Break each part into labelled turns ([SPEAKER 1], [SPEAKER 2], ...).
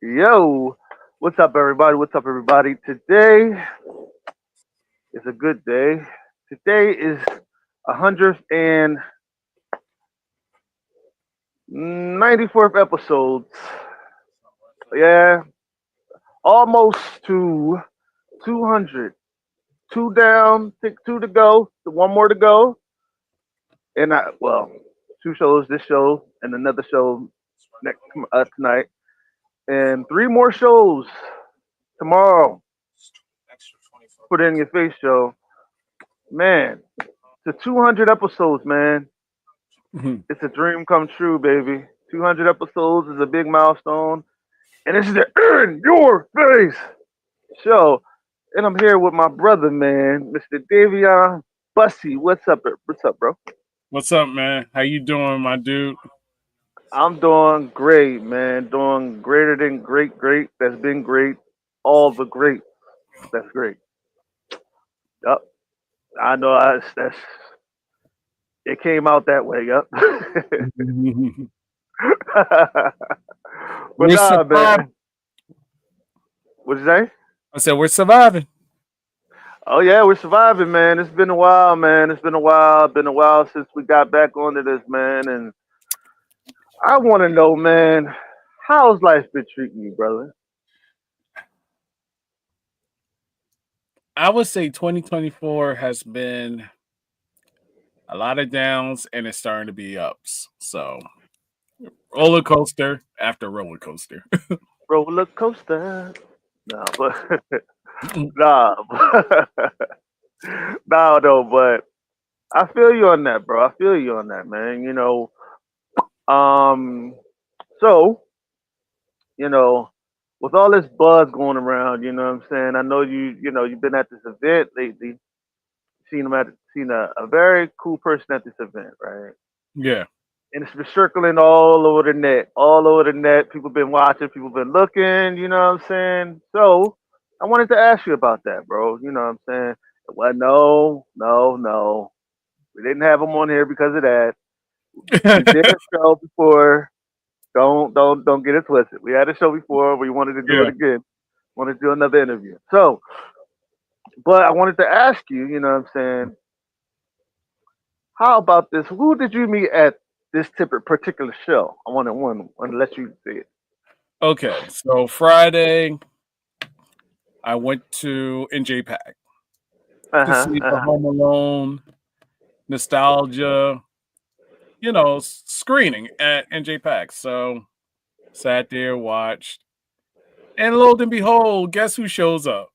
[SPEAKER 1] Yo. What's up, everybody? Today is a good day. Today is 194th episode. Yeah. Almost to 200. 2 down, 2 to go. One more to go. And 2 shows, this show and another show next tonight. And 3 more shows tomorrow. Put it in your face show. Man, to 200 episodes, man. It's a dream come true, baby. 200 episodes is a big milestone. And this is the In Your Face show. And I'm here with my brother, man, Mr. Dayveonne Bussey. What's up, bro?
[SPEAKER 2] What's up, man? How you doing, my dude?
[SPEAKER 1] I'm doing great, man. Doing greater than great. That's been great. All the great. That's great. Yup. I know that's it came out that way, yup. But nah, man. What'd you say?
[SPEAKER 2] I said we're surviving.
[SPEAKER 1] Oh yeah, we're surviving, man. It's been a while, man. It's been a while since we got back onto this, man. And I want to know, man, how's life been treating you, brother?
[SPEAKER 2] I would say 2024 has been a lot of downs and it's starting to be ups. So roller coaster after roller coaster.
[SPEAKER 1] Roller coaster. Nah, but but I feel you on that, bro. I feel you on that, man. So, with all this buzz going around, you know what I'm saying? I know you've been at this event lately. Seen a very cool person at this event, right?
[SPEAKER 2] Yeah.
[SPEAKER 1] And it's been circling all over the net. People been watching, people been looking, you know what I'm saying? So I wanted to ask you about that, bro. You know what I'm saying? Well, no. We didn't have him on here because of that. We did a show before. Don't get it twisted. We had a show before. We wanted to do it again. Wanted to do another interview. So, but I wanted to ask you, you know what I'm saying? How about this? Who did you meet at this particular show? I want to let you see it.
[SPEAKER 2] Okay, so Friday, I went to NJ-PAC to see the Home Alone nostalgia, screening at NJ-PAC. So sat there, watched, and lo and behold, guess who shows up?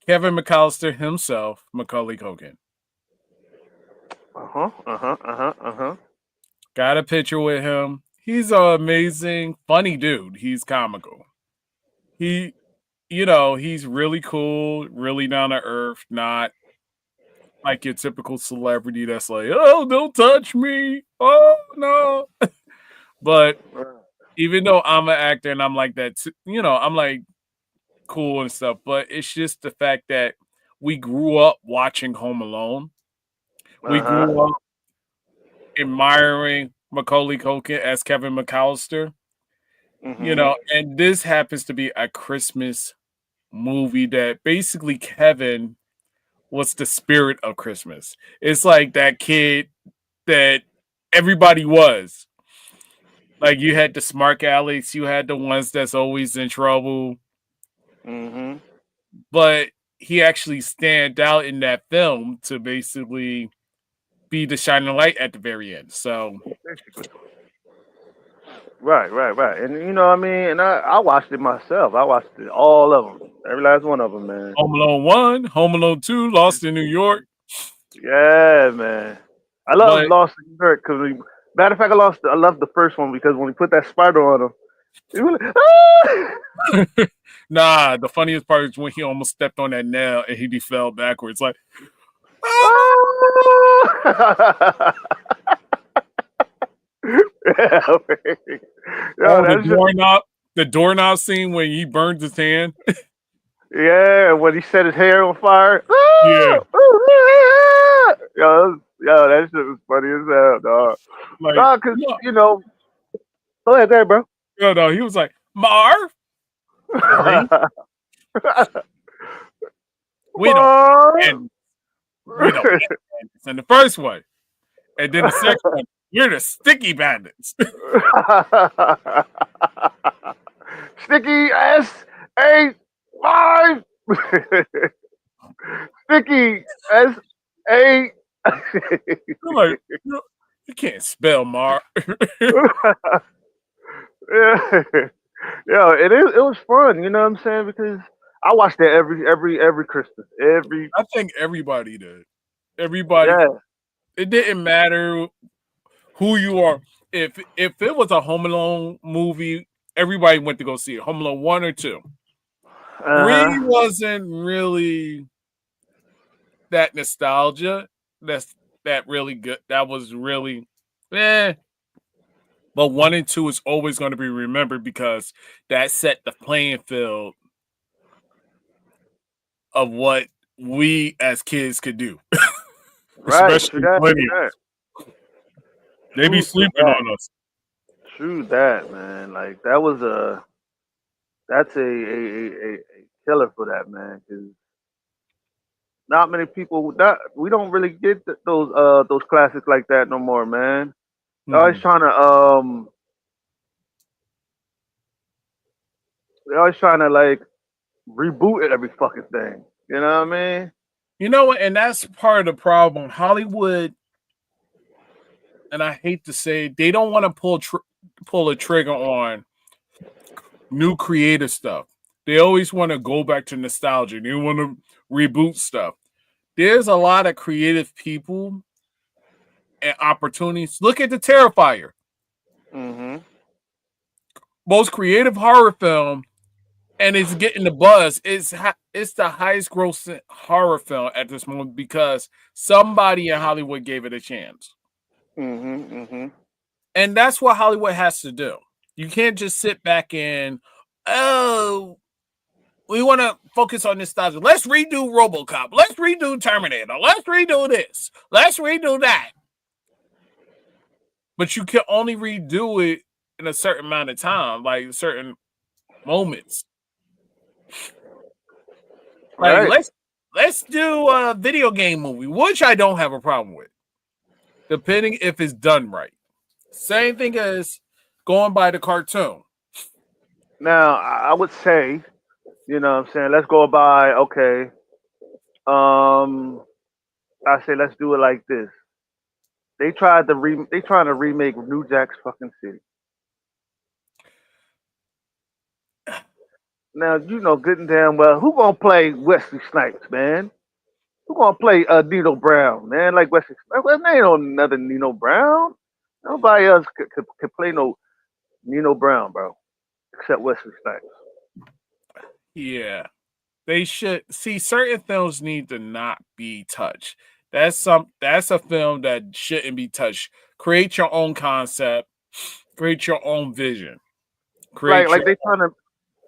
[SPEAKER 2] Kevin McAllister himself, Macaulay Culkin. Got a picture with him. He's an amazing, funny dude. He's comical. He's really cool, really down to earth, not like your typical celebrity that's like, oh, don't touch me. Oh, no. But even though I'm an actor and I'm like that, I'm like cool and stuff, but it's just the fact that we grew up watching Home Alone. We grew up admiring Macaulay Culkin as Kevin McAllister, and this happens to be a Christmas movie that basically Kevin was the spirit of Christmas. It's like that kid that everybody was. Like you had the smart Alex, you had the ones that's always in trouble. But he actually stand out in that film to basically be the shining light at the very end. So
[SPEAKER 1] right. And you know what I mean? And I watched it myself. I watched it, all of them. Every last one of them, man.
[SPEAKER 2] Home Alone 1, Home Alone 2, Lost in New York.
[SPEAKER 1] Yeah, man. I love
[SPEAKER 2] But
[SPEAKER 1] Lost in New York because, matter of fact, I love the first one because when he put that spider on him, he was like,
[SPEAKER 2] nah, the funniest part is when he almost stepped on that nail and he fell backwards. Like,
[SPEAKER 1] ah!
[SPEAKER 2] ah!
[SPEAKER 1] Ah! Yeah, man. Yo,
[SPEAKER 2] Oh,
[SPEAKER 1] that's just
[SPEAKER 2] the doorknob scene when he burns his hand.
[SPEAKER 1] yeah. When he set his hair on fire,
[SPEAKER 2] Yeah,
[SPEAKER 1] yo, that shit was funny as hell, dog.
[SPEAKER 2] like
[SPEAKER 1] Nah, cause
[SPEAKER 2] no,
[SPEAKER 1] go ahead, bro.
[SPEAKER 2] no. He was like, Marv, three. We don't
[SPEAKER 1] Marv.
[SPEAKER 2] end. We don't end this in the first one, and then the second one. You're the sticky bandits.
[SPEAKER 1] Sticky S-A-5. Sticky S-A.
[SPEAKER 2] I'm like, you can't spell Marv.
[SPEAKER 1] Yeah. Yo, it was fun, you know what I'm saying? Because I watched that every Christmas.
[SPEAKER 2] I think everybody did. Everybody.
[SPEAKER 1] Yeah.
[SPEAKER 2] It didn't matter who you are. If it was a Home Alone movie, everybody went to go see it. Home Alone 1 or 2. 3
[SPEAKER 1] Uh-huh.
[SPEAKER 2] wasn't really that nostalgia. That really good. That was really eh. But 1 and 2 is always going to be remembered because that set the playing field of what we as kids could do,
[SPEAKER 1] Right. True
[SPEAKER 2] especially
[SPEAKER 1] that. True
[SPEAKER 2] millennials.
[SPEAKER 1] that.
[SPEAKER 2] They be
[SPEAKER 1] True
[SPEAKER 2] sleeping
[SPEAKER 1] that.
[SPEAKER 2] on us.
[SPEAKER 1] True that, man. Like that's a killer for that, man. Because not many people not we don't really get those classics like that no more, man. They're always
[SPEAKER 2] Mhm.
[SPEAKER 1] trying to they're always trying to like reboot it every fucking thing. You know what I mean?
[SPEAKER 2] You know what? And that's part of the problem. Hollywood, and I hate to say it, they don't want to pull a trigger on new creative stuff. They always want to go back to nostalgia. They want to reboot stuff. There's a lot of creative people and opportunities. Look at the Terrifier,
[SPEAKER 1] Mm-hmm.
[SPEAKER 2] most creative horror film, and it's getting the buzz. It's the highest grossing horror film at this moment because somebody in Hollywood gave it a chance.
[SPEAKER 1] Mm-hmm. Mm-hmm.
[SPEAKER 2] And that's what Hollywood has to do. You can't just sit back and, oh, we want to focus on nostalgia. Let's redo RoboCop. Let's redo Terminator. Let's redo this. Let's redo that. But you can only redo it in a certain amount of time, like certain moments. Like
[SPEAKER 1] Right.
[SPEAKER 2] let's do a video game movie, which I don't have a problem with, depending if it's done right. Same thing as going by the cartoon.
[SPEAKER 1] Now I would say, you know what I'm saying, let's go by okay. Um I say let's do it like this. They trying to remake New Jack's fucking City. Now you know good and damn well who gonna play Wesley Snipes, man? Who gonna play Nino Brown, man? Like Wesley Snipes? Well, there ain't no another Nino Brown. Nobody else could play no Nino Brown, bro, except Wesley Snipes.
[SPEAKER 2] Yeah. They should see certain films need to not be touched. That's a film that shouldn't be touched. Create your own concept, create your own vision. Create
[SPEAKER 1] Like
[SPEAKER 2] your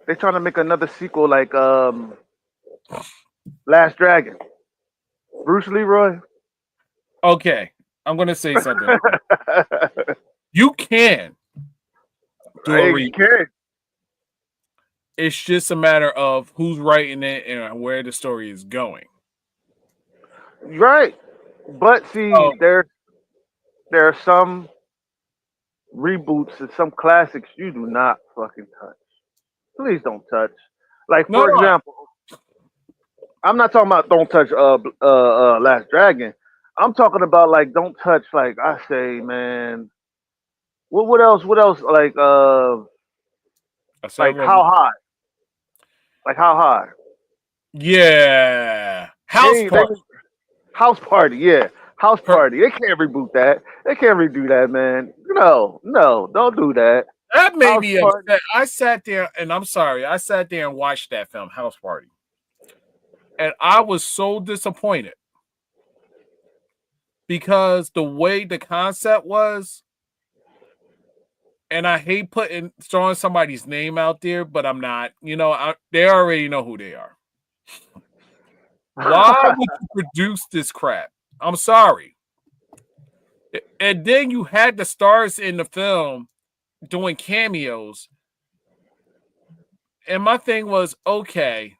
[SPEAKER 1] they trying to make another sequel like Last Dragon. Bruce Leroy.
[SPEAKER 2] okay. I'm gonna say something. You can do a
[SPEAKER 1] Hey, you
[SPEAKER 2] re.
[SPEAKER 1] can.
[SPEAKER 2] It's just a matter of who's writing it and where the story is going.
[SPEAKER 1] Right. But see,
[SPEAKER 2] Oh
[SPEAKER 1] there are some reboots and some classics you do not fucking touch. Please don't touch. Like
[SPEAKER 2] no,
[SPEAKER 1] for
[SPEAKER 2] no.
[SPEAKER 1] example, I'm not talking about don't touch Last Dragon. I'm talking about like don't touch like I say, man. What else
[SPEAKER 2] I said
[SPEAKER 1] like
[SPEAKER 2] Robo.
[SPEAKER 1] how high? Like how high?
[SPEAKER 2] Yeah, House
[SPEAKER 1] They
[SPEAKER 2] Party.
[SPEAKER 1] House Party, yeah. House
[SPEAKER 2] Per-
[SPEAKER 1] Party. They can't reboot that. They can't redo that, man. No, don't do that.
[SPEAKER 2] that made
[SPEAKER 1] House
[SPEAKER 2] me
[SPEAKER 1] Party.
[SPEAKER 2] upset. I sat there, and I'm sorry, I sat there and watched that film, House Party, and I was so disappointed because the way the concept was, and I hate throwing somebody's name out there, but I'm not. They already know who they are. Why would you produce this crap? I'm sorry. And then you had the stars in the film doing cameos. And my thing was, okay,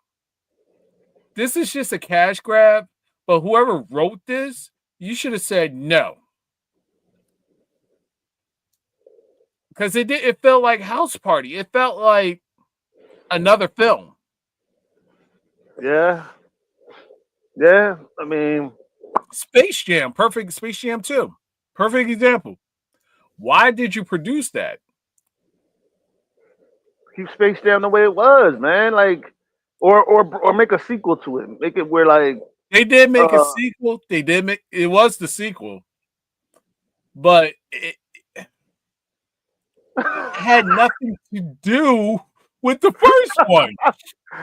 [SPEAKER 2] this is just a cash grab, but whoever wrote this, you should have said no. Because it felt like House Party. It felt like another film.
[SPEAKER 1] Yeah. Yeah. I mean,
[SPEAKER 2] Space Jam, perfect. Space Jam 2. Perfect example. Why did you produce that?
[SPEAKER 1] keep Space Jam the way it was, man. Like, or make a sequel to it. Make it where like
[SPEAKER 2] They did make a
[SPEAKER 1] uh
[SPEAKER 2] sequel. They did make it was the sequel, but it had nothing to do with the first one.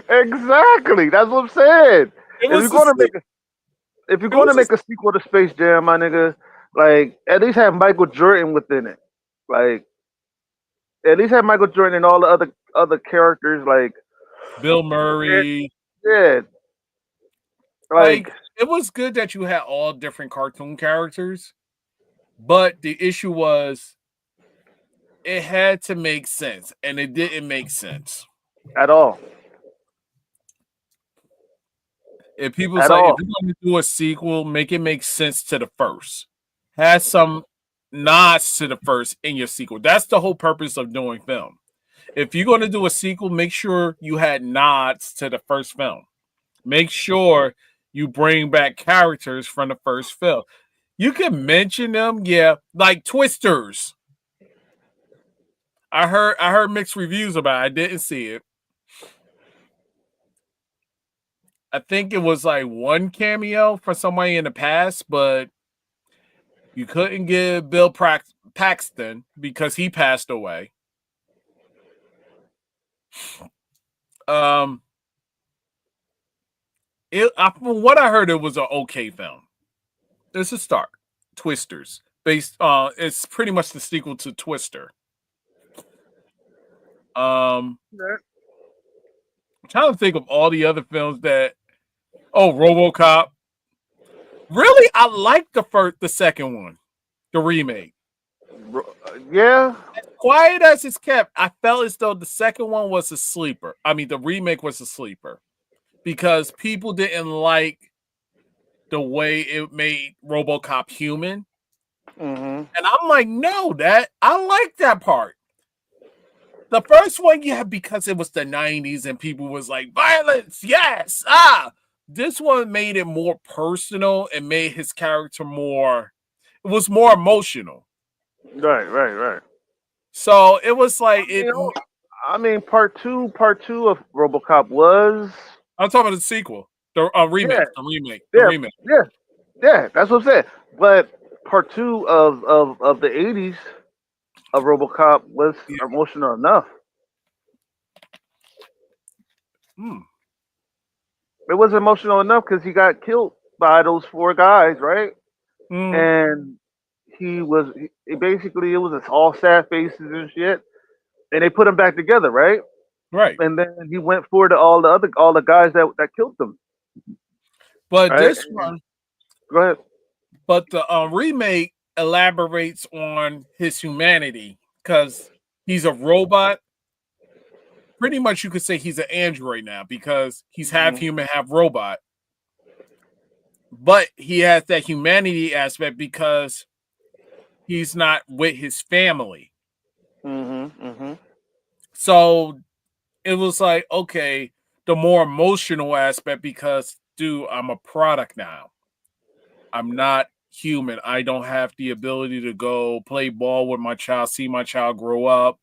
[SPEAKER 1] exactly. That's what I'm saying.
[SPEAKER 2] It
[SPEAKER 1] If
[SPEAKER 2] was
[SPEAKER 1] you're
[SPEAKER 2] the
[SPEAKER 1] gonna
[SPEAKER 2] se-
[SPEAKER 1] make a if you're
[SPEAKER 2] it
[SPEAKER 1] gonna
[SPEAKER 2] was
[SPEAKER 1] make a sequel to Space Jam, my nigga, like at least have Michael Jordan within it. Like at least have Michael Jordan and all the other characters. Like
[SPEAKER 2] Bill Murray.
[SPEAKER 1] yeah,
[SPEAKER 2] Like
[SPEAKER 1] like
[SPEAKER 2] it was good that you had all different cartoon characters, but the issue was it had to make sense, and it didn't make sense.
[SPEAKER 1] at all,
[SPEAKER 2] If people's
[SPEAKER 1] at
[SPEAKER 2] like, if
[SPEAKER 1] all.
[SPEAKER 2] you're going to do a sequel, make it make sense to the first. Have some nods to the first in your sequel. That's the whole purpose of doing film. If you're going to do a sequel, make sure you had nods to the first film. Make sure you bring back characters from the first film. You can mention them, yeah, like Twisters. I heard mixed reviews about it. I didn't see it. I think it was like one cameo for somebody in the past, but you couldn't get Bill Paxton because he passed away. Um, from what I heard, it was an okay film. It's a start. Twisters, it's pretty much the sequel to Twister. I'm trying to think of all the other films that. Oh, RoboCop. Really, I like the second one, the remake.
[SPEAKER 1] Yeah,
[SPEAKER 2] As quiet as it's kept, I felt as though the second one was a sleeper. I mean, the remake was a sleeper because people didn't like the way it made RoboCop human.
[SPEAKER 1] mm-hmm.
[SPEAKER 2] And I'm like, no, I like that part. The first one, yeah, because it was the 90s and people was like, violence, yes, This one made it more personal and made his character it was more emotional.
[SPEAKER 1] Right.
[SPEAKER 2] So it was like
[SPEAKER 1] I mean, part two of RoboCop was
[SPEAKER 2] I'm talking about the sequel, the
[SPEAKER 1] yeah,
[SPEAKER 2] remake, the
[SPEAKER 1] yeah,
[SPEAKER 2] remake.
[SPEAKER 1] yeah. That's what I'm saying. But part two of the '80s of RoboCop was
[SPEAKER 2] Yeah.
[SPEAKER 1] emotional enough.
[SPEAKER 2] Hmm.
[SPEAKER 1] It was emotional enough because he got killed by those four guys, right?
[SPEAKER 2] Mm,
[SPEAKER 1] And he basically it was all sad faces and shit, and they put him back together, right?
[SPEAKER 2] right.
[SPEAKER 1] And then he went for all the guys that killed them,
[SPEAKER 2] But
[SPEAKER 1] right?
[SPEAKER 2] this one,
[SPEAKER 1] Go ahead.
[SPEAKER 2] but the remake elaborates on his humanity because he's a robot. Pretty much you could say he's an android now because he's half
[SPEAKER 1] Mm-hmm.
[SPEAKER 2] human, half robot. But he has that humanity aspect because he's not with his family.
[SPEAKER 1] Mm-hmm.
[SPEAKER 2] So it was like, okay, the more emotional aspect because, dude, I'm a product now. I'm not human. I don't have the ability to go play ball with my child, see my child grow up.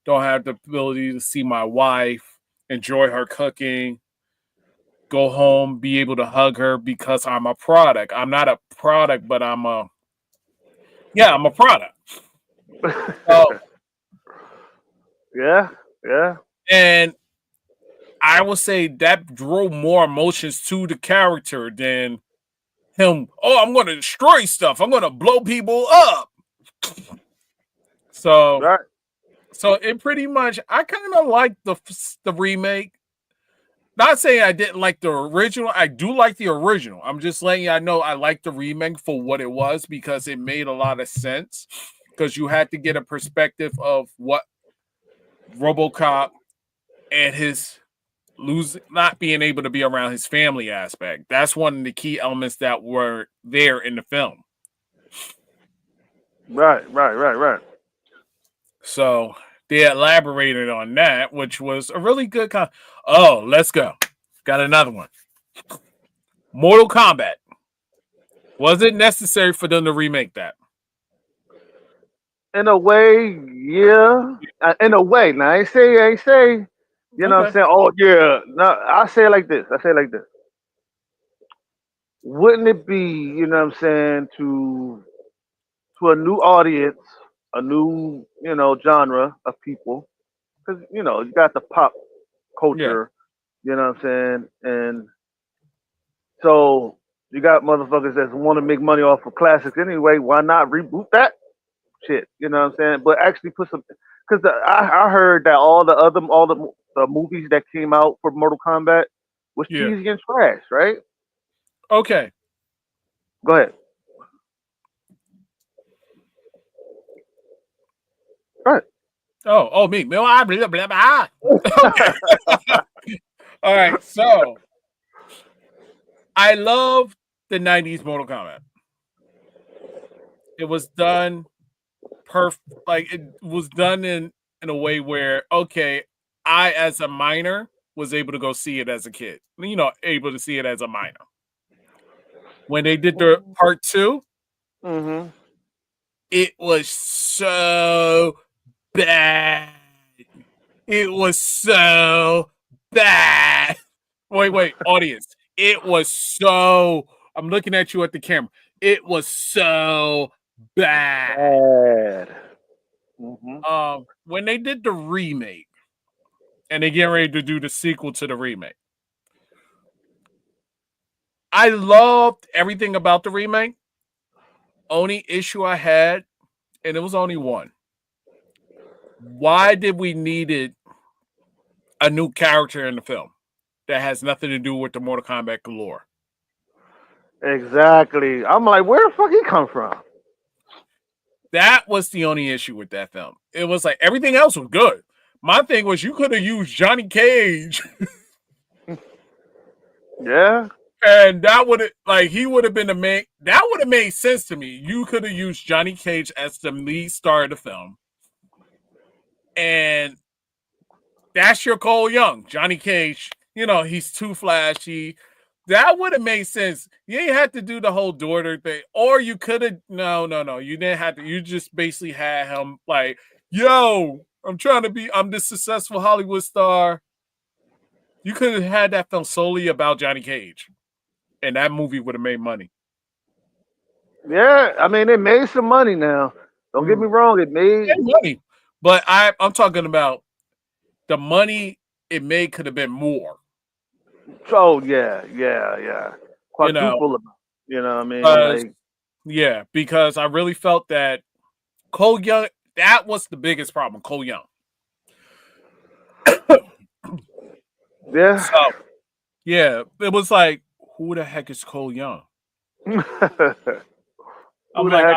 [SPEAKER 2] Don't have the ability to see my wife, enjoy her cooking. go home, be able to hug her because I'm a product. I'm not a product, but I'm a product. So,
[SPEAKER 1] yeah, yeah.
[SPEAKER 2] and I would say that drove more emotions to the character than him. Oh, I'm going to destroy stuff. I'm going to blow people up. So,
[SPEAKER 1] Right.
[SPEAKER 2] so it pretty much. I kind of like the remake. Not saying I didn't like the original. I do like the original. I'm just letting you know I like the remake for what it was because it made a lot of sense. Because you had to get a perspective of what RoboCop and his not being able to be around his family aspect. That's one of the key elements that were there in the film.
[SPEAKER 1] Right.
[SPEAKER 2] So they elaborated on that, which was a really good Oh, let's go. Got another one. Mortal Kombat. Was it necessary for them to remake that?
[SPEAKER 1] In a way, yeah. In a way. Now, I ain't say. You know what I'm saying? Oh, yeah. No, I say it like this. Wouldn't it be, you know what I'm saying, to a new audience, a new, genre of people? Because, you got the pop
[SPEAKER 2] Yeah.
[SPEAKER 1] culture, you know what I'm saying? And so you got motherfuckers that want to make money off of classics anyway. Why not reboot that shit? You know what I'm saying? But actually put some, because I heard that all the movies that came out for Mortal Kombat was cheesy and trash, right?
[SPEAKER 2] Okay.
[SPEAKER 1] Go ahead. Right.
[SPEAKER 2] Oh, me. Blah, blah, blah, blah. All right. So I love the 90s Mortal Kombat. It was done perfect. Like it was done in a way where, okay, I as a minor was able to go see it as a kid. Able to see it as a minor. When they did the part 2, it was so bad. It was so bad. Wait, audience. It was so. I'm looking at you at the camera. It was so bad. When they did the remake, and they get ready to do the sequel to the remake, I loved everything about the remake. Only issue I had, and it was only one. Why did we needed a new character in the film that has nothing to do with the Mortal Kombat lore?
[SPEAKER 1] Exactly. I'm like, where the fuck he come from?
[SPEAKER 2] That was the only issue with that film. It was like everything else was good. My thing was you could have used Johnny Cage.
[SPEAKER 1] Yeah.
[SPEAKER 2] And that would have he would have been the main. That would have made sense to me. You could have used Johnny Cage as the lead star of the film, and that's your Cole Young, Johnny Cage. He's too flashy. That would have made sense. You ain't had to do the whole daughter thing, or you could have. No. You didn't have to. You just basically had him like, "Yo, I'm this successful Hollywood star." You could have had that film solely about Johnny Cage. And that movie would have made money.
[SPEAKER 1] Yeah, I mean, it made some money now. Don't get me wrong, it made
[SPEAKER 2] money. But I'm talking about the money it made could have been more.
[SPEAKER 1] Oh, yeah. Quadruple amount. You know what I mean?
[SPEAKER 2] Yeah, because I really felt that Cole Young, that was the biggest problem, Cole Young.
[SPEAKER 1] Yeah.
[SPEAKER 2] So, yeah, it was like, who the heck is Cole Young? I'm like,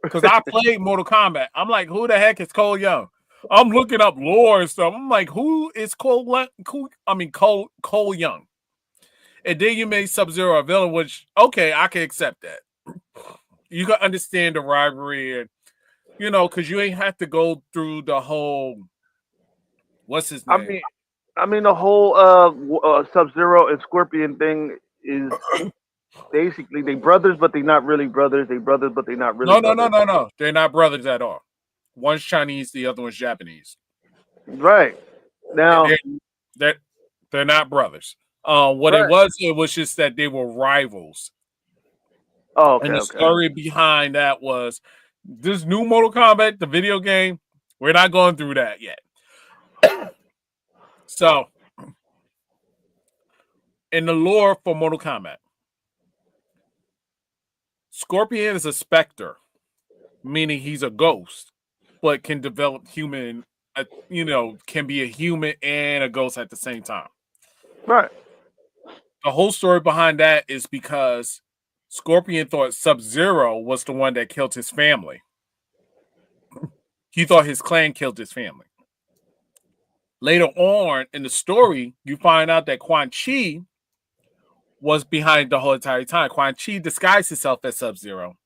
[SPEAKER 2] because I played Mortal Kombat. I'm like, who the heck is Cole Young? I'm looking up lore and stuff. I'm like, who is Cole Young? And then you made Sub-Zero a villain, which, okay, I can accept that. You can understand the rivalry and, because you ain't have to go through the whole, what's his name?
[SPEAKER 1] I mean, the whole Sub-Zero and Scorpion thing is basically they brothers, but they're not really brothers. They brothers, but they're not really brothers.
[SPEAKER 2] No. They're not brothers at all. One's Chinese, the other one's Japanese.
[SPEAKER 1] Right. Now
[SPEAKER 2] they're not brothers. What
[SPEAKER 1] Right.
[SPEAKER 2] it was just that they were rivals.
[SPEAKER 1] Oh, okay,
[SPEAKER 2] And the
[SPEAKER 1] okay.
[SPEAKER 2] story behind that was this new Mortal Kombat, the video game. We're not going through that yet. So, in the lore for Mortal Kombat, Scorpion is a specter, meaning he's a ghost, but can develop human, can be a human and a ghost at the same time.
[SPEAKER 1] Right.
[SPEAKER 2] The whole story behind that is because Scorpion thought Sub-Zero was the one that killed his family. He thought his clan killed his family. Later on in the story, you find out that Quan Chi was behind the whole entire time. Quan Chi disguised himself as Sub-Zero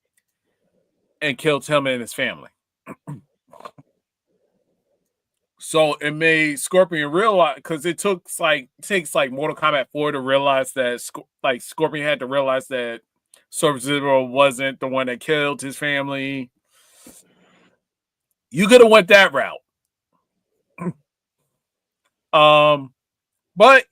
[SPEAKER 2] and killed him and his family. So it made Scorpion realize, because it takes like Mortal Kombat 4 to realize that Scorpion had to realize that Sub-Zero wasn't the one that killed his family. You could have went that route. But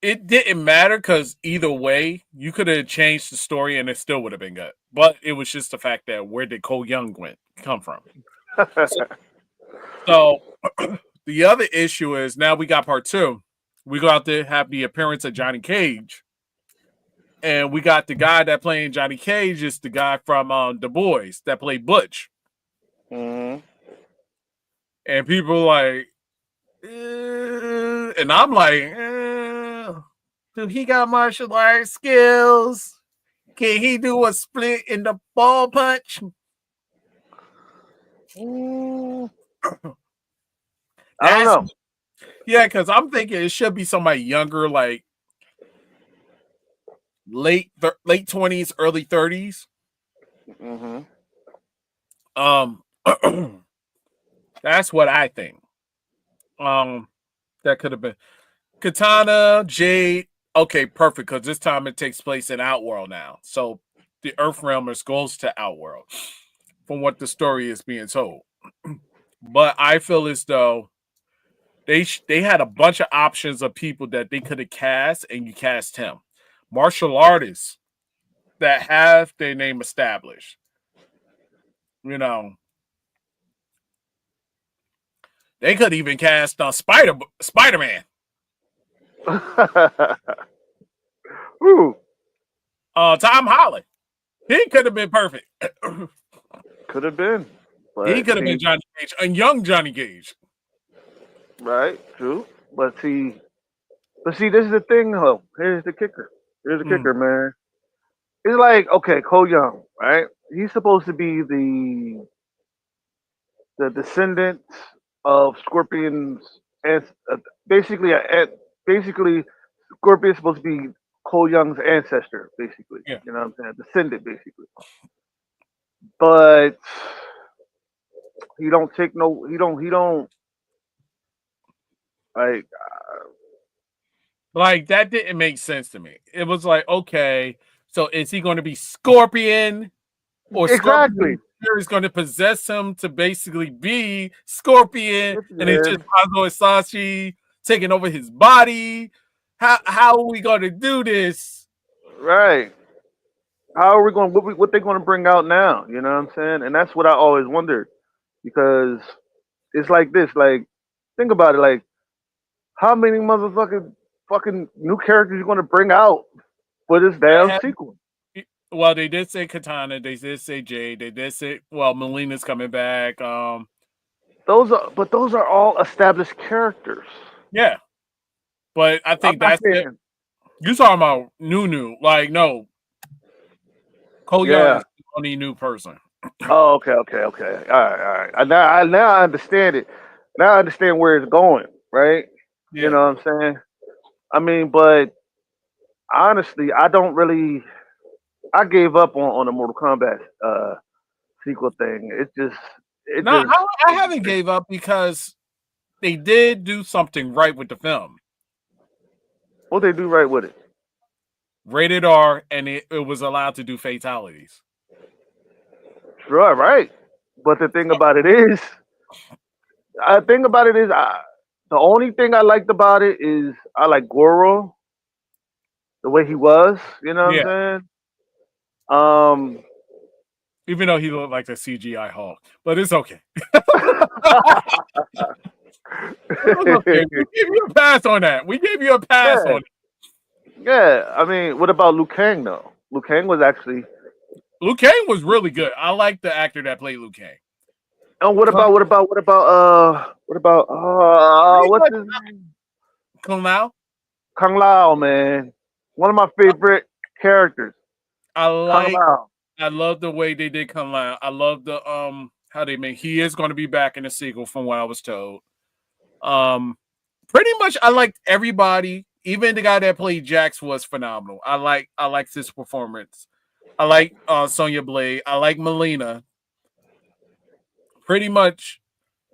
[SPEAKER 2] it didn't matter because either way, you could have changed the story and it still would have been good. But it was just the fact that where did Cole Young come from? So the other issue is now we got part 2. We got to have the appearance of Johnny Cage. And we got the guy that playing Johnny Cage is the guy from The Boys that played Butch.
[SPEAKER 1] Mm-hmm.
[SPEAKER 2] And people are like, and I'm like, do he got martial arts skills? Can he do a split in the ball punch?
[SPEAKER 1] I don't know.
[SPEAKER 2] Yeah, because I'm thinking it should be somebody younger, like late 20s, early 30s.
[SPEAKER 1] Mm-hmm.
[SPEAKER 2] That's what I think. That could have been Katana, Jade. Okay, perfect. Because this time it takes place in Outworld now, so the Earthrealmers goes to Outworld, from what the story is being told. But I feel as though they had a bunch of options of people that they could have cast, and you cast him. Martial artists that have their name established. You know, they could even cast Spider-Man.
[SPEAKER 1] Ooh.
[SPEAKER 2] Tom Holland. He could have been perfect.
[SPEAKER 1] Could have been.
[SPEAKER 2] He could have been Johnny Cage, a young Johnny Cage.
[SPEAKER 1] Right, true. But see, this is the thing, though. Here's the kicker. Kicker, man. It's like, okay, Cole Young, right? He's supposed to be the descendant of Scorpion's, and basically Scorpion's supposed to be Cole Young's ancestor, basically.
[SPEAKER 2] Yeah.
[SPEAKER 1] You know what I'm saying? Descendant, basically. But he don't
[SPEAKER 2] like that didn't make sense to me. It was like, okay, so is he going to be Scorpion, or
[SPEAKER 1] exactly.
[SPEAKER 2] Scorpion is going to possess him to basically be Scorpion, and it's just Kazuo Isashi taking over his body? How are we going to do this?
[SPEAKER 1] Right. How are we going? What they going to bring out now? You know what I'm saying? And that's what I always wondered, because it's like this. Like, think about it. Like, how many fucking new characters you going to bring out for this damn sequel?
[SPEAKER 2] Well, they did say Katana. They did say Jade. They did say, well, Melina's coming back.
[SPEAKER 1] Those are all established characters.
[SPEAKER 2] Yeah, but I think that's it. You talking about new? Like, no. Cole Young is the only new person.
[SPEAKER 1] Oh, okay. All right. Now I understand it. Now I understand where it's going, right? Yeah. You know what I'm saying? I mean, but honestly, I gave up on the Mortal Kombat sequel thing.
[SPEAKER 2] I haven't gave up, because they did do something right with the film.
[SPEAKER 1] What they do right with it?
[SPEAKER 2] Rated R, and it was allowed to do fatalities.
[SPEAKER 1] Sure, right. But the thing about it is, the only thing I liked about it is I like Goro. the way he was. You know what
[SPEAKER 2] Yeah.
[SPEAKER 1] I'm saying?
[SPEAKER 2] Even though he looked like a CGI Hulk, but it's okay. It's okay. We gave you a pass on that. We gave you a pass
[SPEAKER 1] yeah,
[SPEAKER 2] on it.
[SPEAKER 1] yeah. I mean, what about Liu Kang though? Liu Kang was actually.
[SPEAKER 2] Liu Kang was really good. I like the actor that played Liu Kang.
[SPEAKER 1] Oh,
[SPEAKER 2] Pretty
[SPEAKER 1] what's
[SPEAKER 2] much
[SPEAKER 1] his name?
[SPEAKER 2] Kung Lao.
[SPEAKER 1] Kung Lao, man. One of my favorite characters.
[SPEAKER 2] I
[SPEAKER 1] Kung
[SPEAKER 2] like.
[SPEAKER 1] Lao.
[SPEAKER 2] I love the way they did Kung Lao. I love the how they made. He is going to be back in the sequel, from what I was told. Pretty much, I liked everybody. Even the guy that played Jax was phenomenal. I liked his performance. I like Sonya Blade. I like Melina. Pretty much.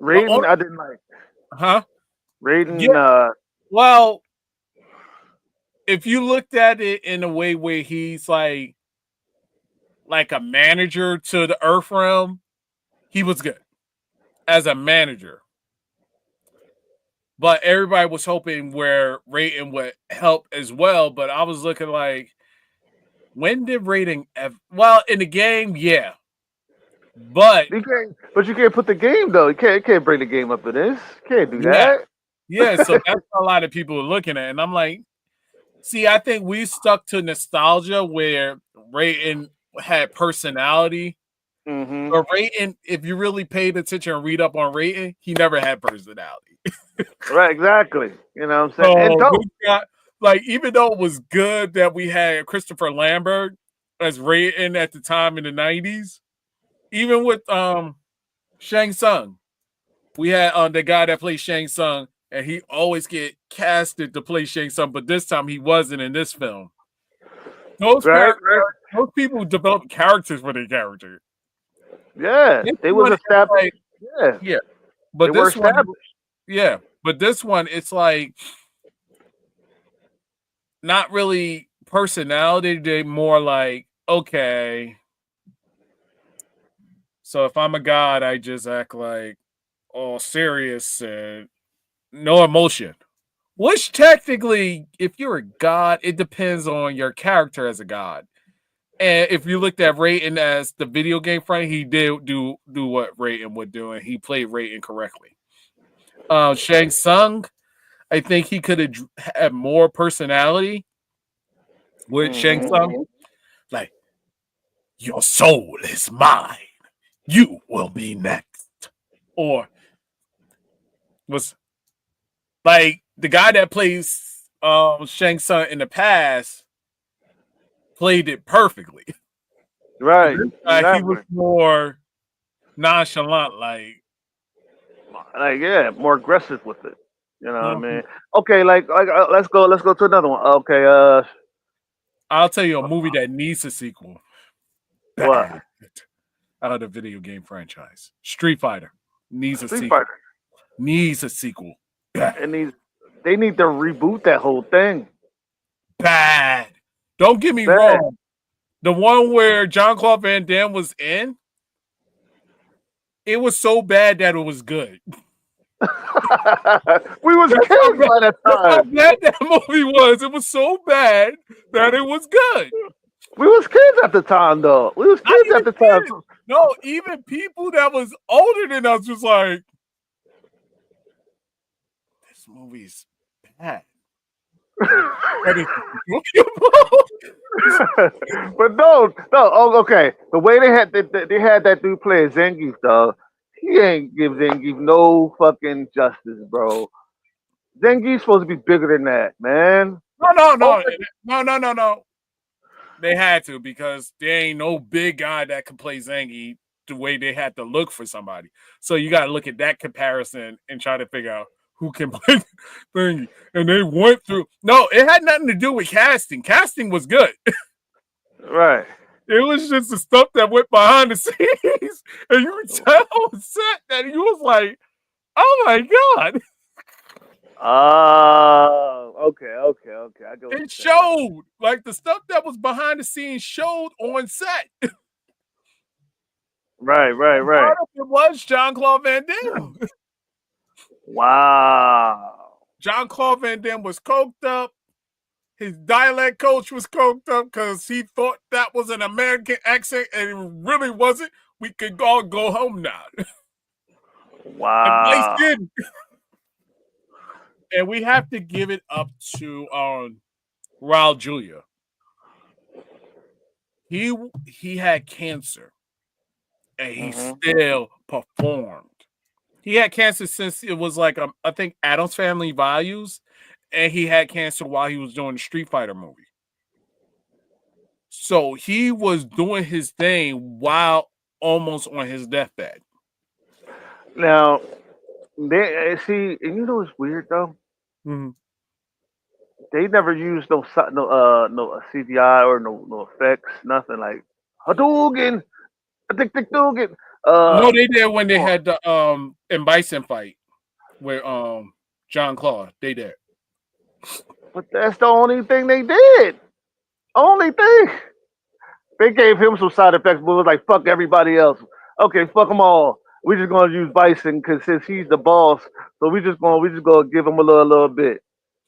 [SPEAKER 1] Raiden, I didn't like.
[SPEAKER 2] Huh?
[SPEAKER 1] Raiden,
[SPEAKER 2] Yeah. Well, if you looked at it in a way where he's like a manager to the Earth realm, he was good as a manager. But everybody was hoping where Raiden would help as well. But I was looking like, when did Raiden ever? Well, in the game, yeah. But
[SPEAKER 1] you can't put the game though. You can't bring the game up to this. You can't do that.
[SPEAKER 2] Yeah. So that's what a lot of people are looking at, and I'm like, see, I think we stuck to nostalgia where Raiden had personality.
[SPEAKER 1] Mm-hmm.
[SPEAKER 2] But Raiden, if you really paid attention and read up on Raiden, he never had personality.
[SPEAKER 1] Right, exactly. You know what I'm saying?
[SPEAKER 2] And even though it was good that we had Christopher Lambert as Raiden at the time in the 90s, even with Shang Tsung, we had the guy that played Shang Tsung, and he always get casted to play Shang Tsung, but this time he wasn't in this film. Those people developed characters for their character.
[SPEAKER 1] Yeah, they was established.
[SPEAKER 2] Yeah, but
[SPEAKER 1] they were established.
[SPEAKER 2] But this one, it's like not really personality. They more like, okay, so if I'm a god, I just act like all serious and no emotion. Which technically, if you're a god, it depends on your character as a god. And if you looked at Raiden as the video game friend, he did do what Raiden would do, and he played Raiden correctly. Shang Tsung, I think he could have had more personality with Shang Tsung. Like, your soul is mine. You will be next. Or was like the guy that plays Shang Tsung in the past played it perfectly.
[SPEAKER 1] Right.
[SPEAKER 2] Exactly. He was more nonchalant, like
[SPEAKER 1] yeah, more aggressive with it. You know what I mean? Okay, let's go to another one. Okay,
[SPEAKER 2] I'll tell you a movie that needs a sequel.
[SPEAKER 1] What?
[SPEAKER 2] Out of the video game franchise, Street Fighter needs a sequel.
[SPEAKER 1] Fighter
[SPEAKER 2] needs a sequel.
[SPEAKER 1] And they need to reboot that whole thing.
[SPEAKER 2] Bad. Don't get me wrong. The one where Jean-Claude Van Damme was in, it was so bad that it was good.
[SPEAKER 1] We was kids by that time.
[SPEAKER 2] That's how bad that movie was. It was so bad that it was good.
[SPEAKER 1] We was kids at the time, though. We was kids at the time.
[SPEAKER 2] No, even people that was older than us was like, this movie's bad.
[SPEAKER 1] But no. Oh, okay. The way they had that dude playing Zangief, though, he ain't give Zangief no fucking justice, bro. Zangief's supposed to be bigger than that, man.
[SPEAKER 2] No. They had to, because there ain't no big guy that can play Zangief the way they had to look for somebody. So you got to look at that comparison and try to figure out who can play Zangief. And they went through. No, it had nothing to do with casting. Casting was good.
[SPEAKER 1] Right.
[SPEAKER 2] It was just the stuff that went behind the scenes. And you could tell on set that he was like, oh my God.
[SPEAKER 1] Okay. I go.
[SPEAKER 2] It showed. Like, the stuff that was behind the scenes showed on set.
[SPEAKER 1] Right.
[SPEAKER 2] Part of it was Jean-Claude Van Damme.
[SPEAKER 1] Wow.
[SPEAKER 2] Jean-Claude Van Damme was coked up. his dialect coach was coked up because he thought that was an American accent and it really wasn't. We could all go home now.
[SPEAKER 1] Wow.
[SPEAKER 2] And we have to give it up to Raul Julia. He had cancer, and he still performed. He had cancer since it was like I think Addams Family Values, and he had cancer while he was doing the Street Fighter movie. So he was doing his thing while almost on his deathbed.
[SPEAKER 1] Now, and you know what's weird though?
[SPEAKER 2] Mm-hmm.
[SPEAKER 1] They never used no CGI or no effects, nothing like Hadouken, Hadouken.
[SPEAKER 2] No, they did when they had the in Bison fight with John Claude. They did.
[SPEAKER 1] But that's the only thing they did. Only thing. They gave him some side effects, but it was like fuck everybody else. Okay, fuck them all. We just gonna use Bison because since he's the boss, so we just gonna give him a little bit.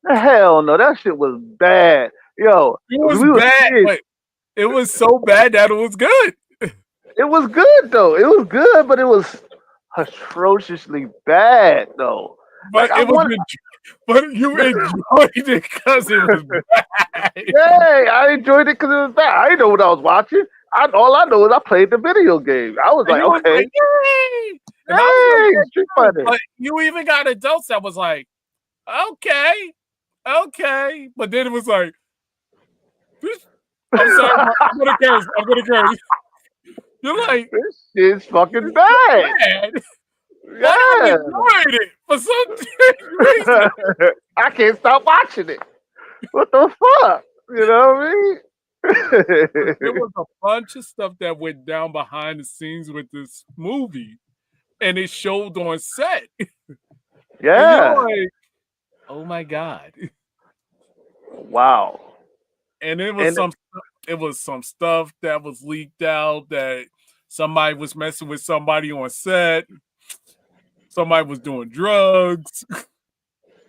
[SPEAKER 1] Hell no, that shit was bad. Yo,
[SPEAKER 2] it was bad. Wait, it was so bad that it was good.
[SPEAKER 1] It was good though. It was good, but it was atrociously bad though.
[SPEAKER 2] But like, but you enjoyed it because it was bad.
[SPEAKER 1] Yeah, I enjoyed it because it was bad. I didn't know what I was watching. All I know is I played the video game. I was like, okay,
[SPEAKER 2] like, yay! And I was like, but you even got adults that was like, okay. But then it was like, I'm sorry, I'm gonna curse. You're like,
[SPEAKER 1] this shit's fucking bad.
[SPEAKER 2] Yeah. I enjoyed it for some reason.
[SPEAKER 1] I can't stop watching it. What the fuck? You know what I mean?
[SPEAKER 2] There was a bunch of stuff that went down behind the scenes with this movie, and it showed on set.
[SPEAKER 1] Yeah.
[SPEAKER 2] Like, oh my god!
[SPEAKER 1] Wow.
[SPEAKER 2] And it was some stuff that was leaked out that somebody was messing with somebody on set. Somebody was doing drugs.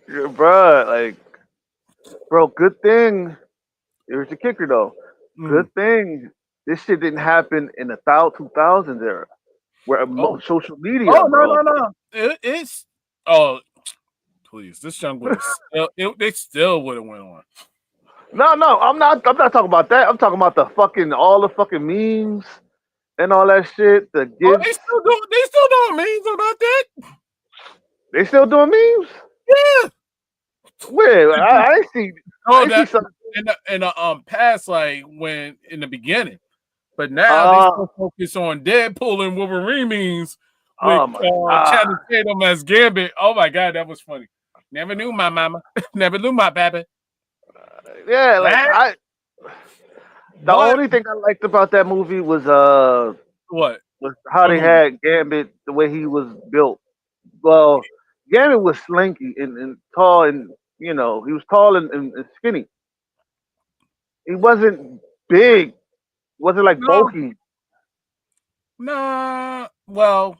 [SPEAKER 1] Yeah, bro, good thing. Here's the kicker, though. Good thing this shit didn't happen in the 2000s era, where social media.
[SPEAKER 2] Oh no! It's please, this young would they still would have went on.
[SPEAKER 1] No, I'm not talking about that. I'm talking about all the fucking memes and all that shit. The gifts.
[SPEAKER 2] They still doing memes about that.
[SPEAKER 1] They still doing memes?
[SPEAKER 2] Yeah.
[SPEAKER 1] Where? I see.
[SPEAKER 2] Oh, that's in the past, like when in the beginning. But now they still focus on Deadpool and Wolverine memes with Channing Tatum as Gambit. Oh my god, that was funny. Never knew my mama. Never knew my baby.
[SPEAKER 1] Yeah, the only thing I liked about that movie was
[SPEAKER 2] what?
[SPEAKER 1] Was how they had Gambit, the way he was built. Well, Gambit was slinky and tall, and he was tall and skinny. He wasn't big. Wasn't like bulky.
[SPEAKER 2] Nah, well,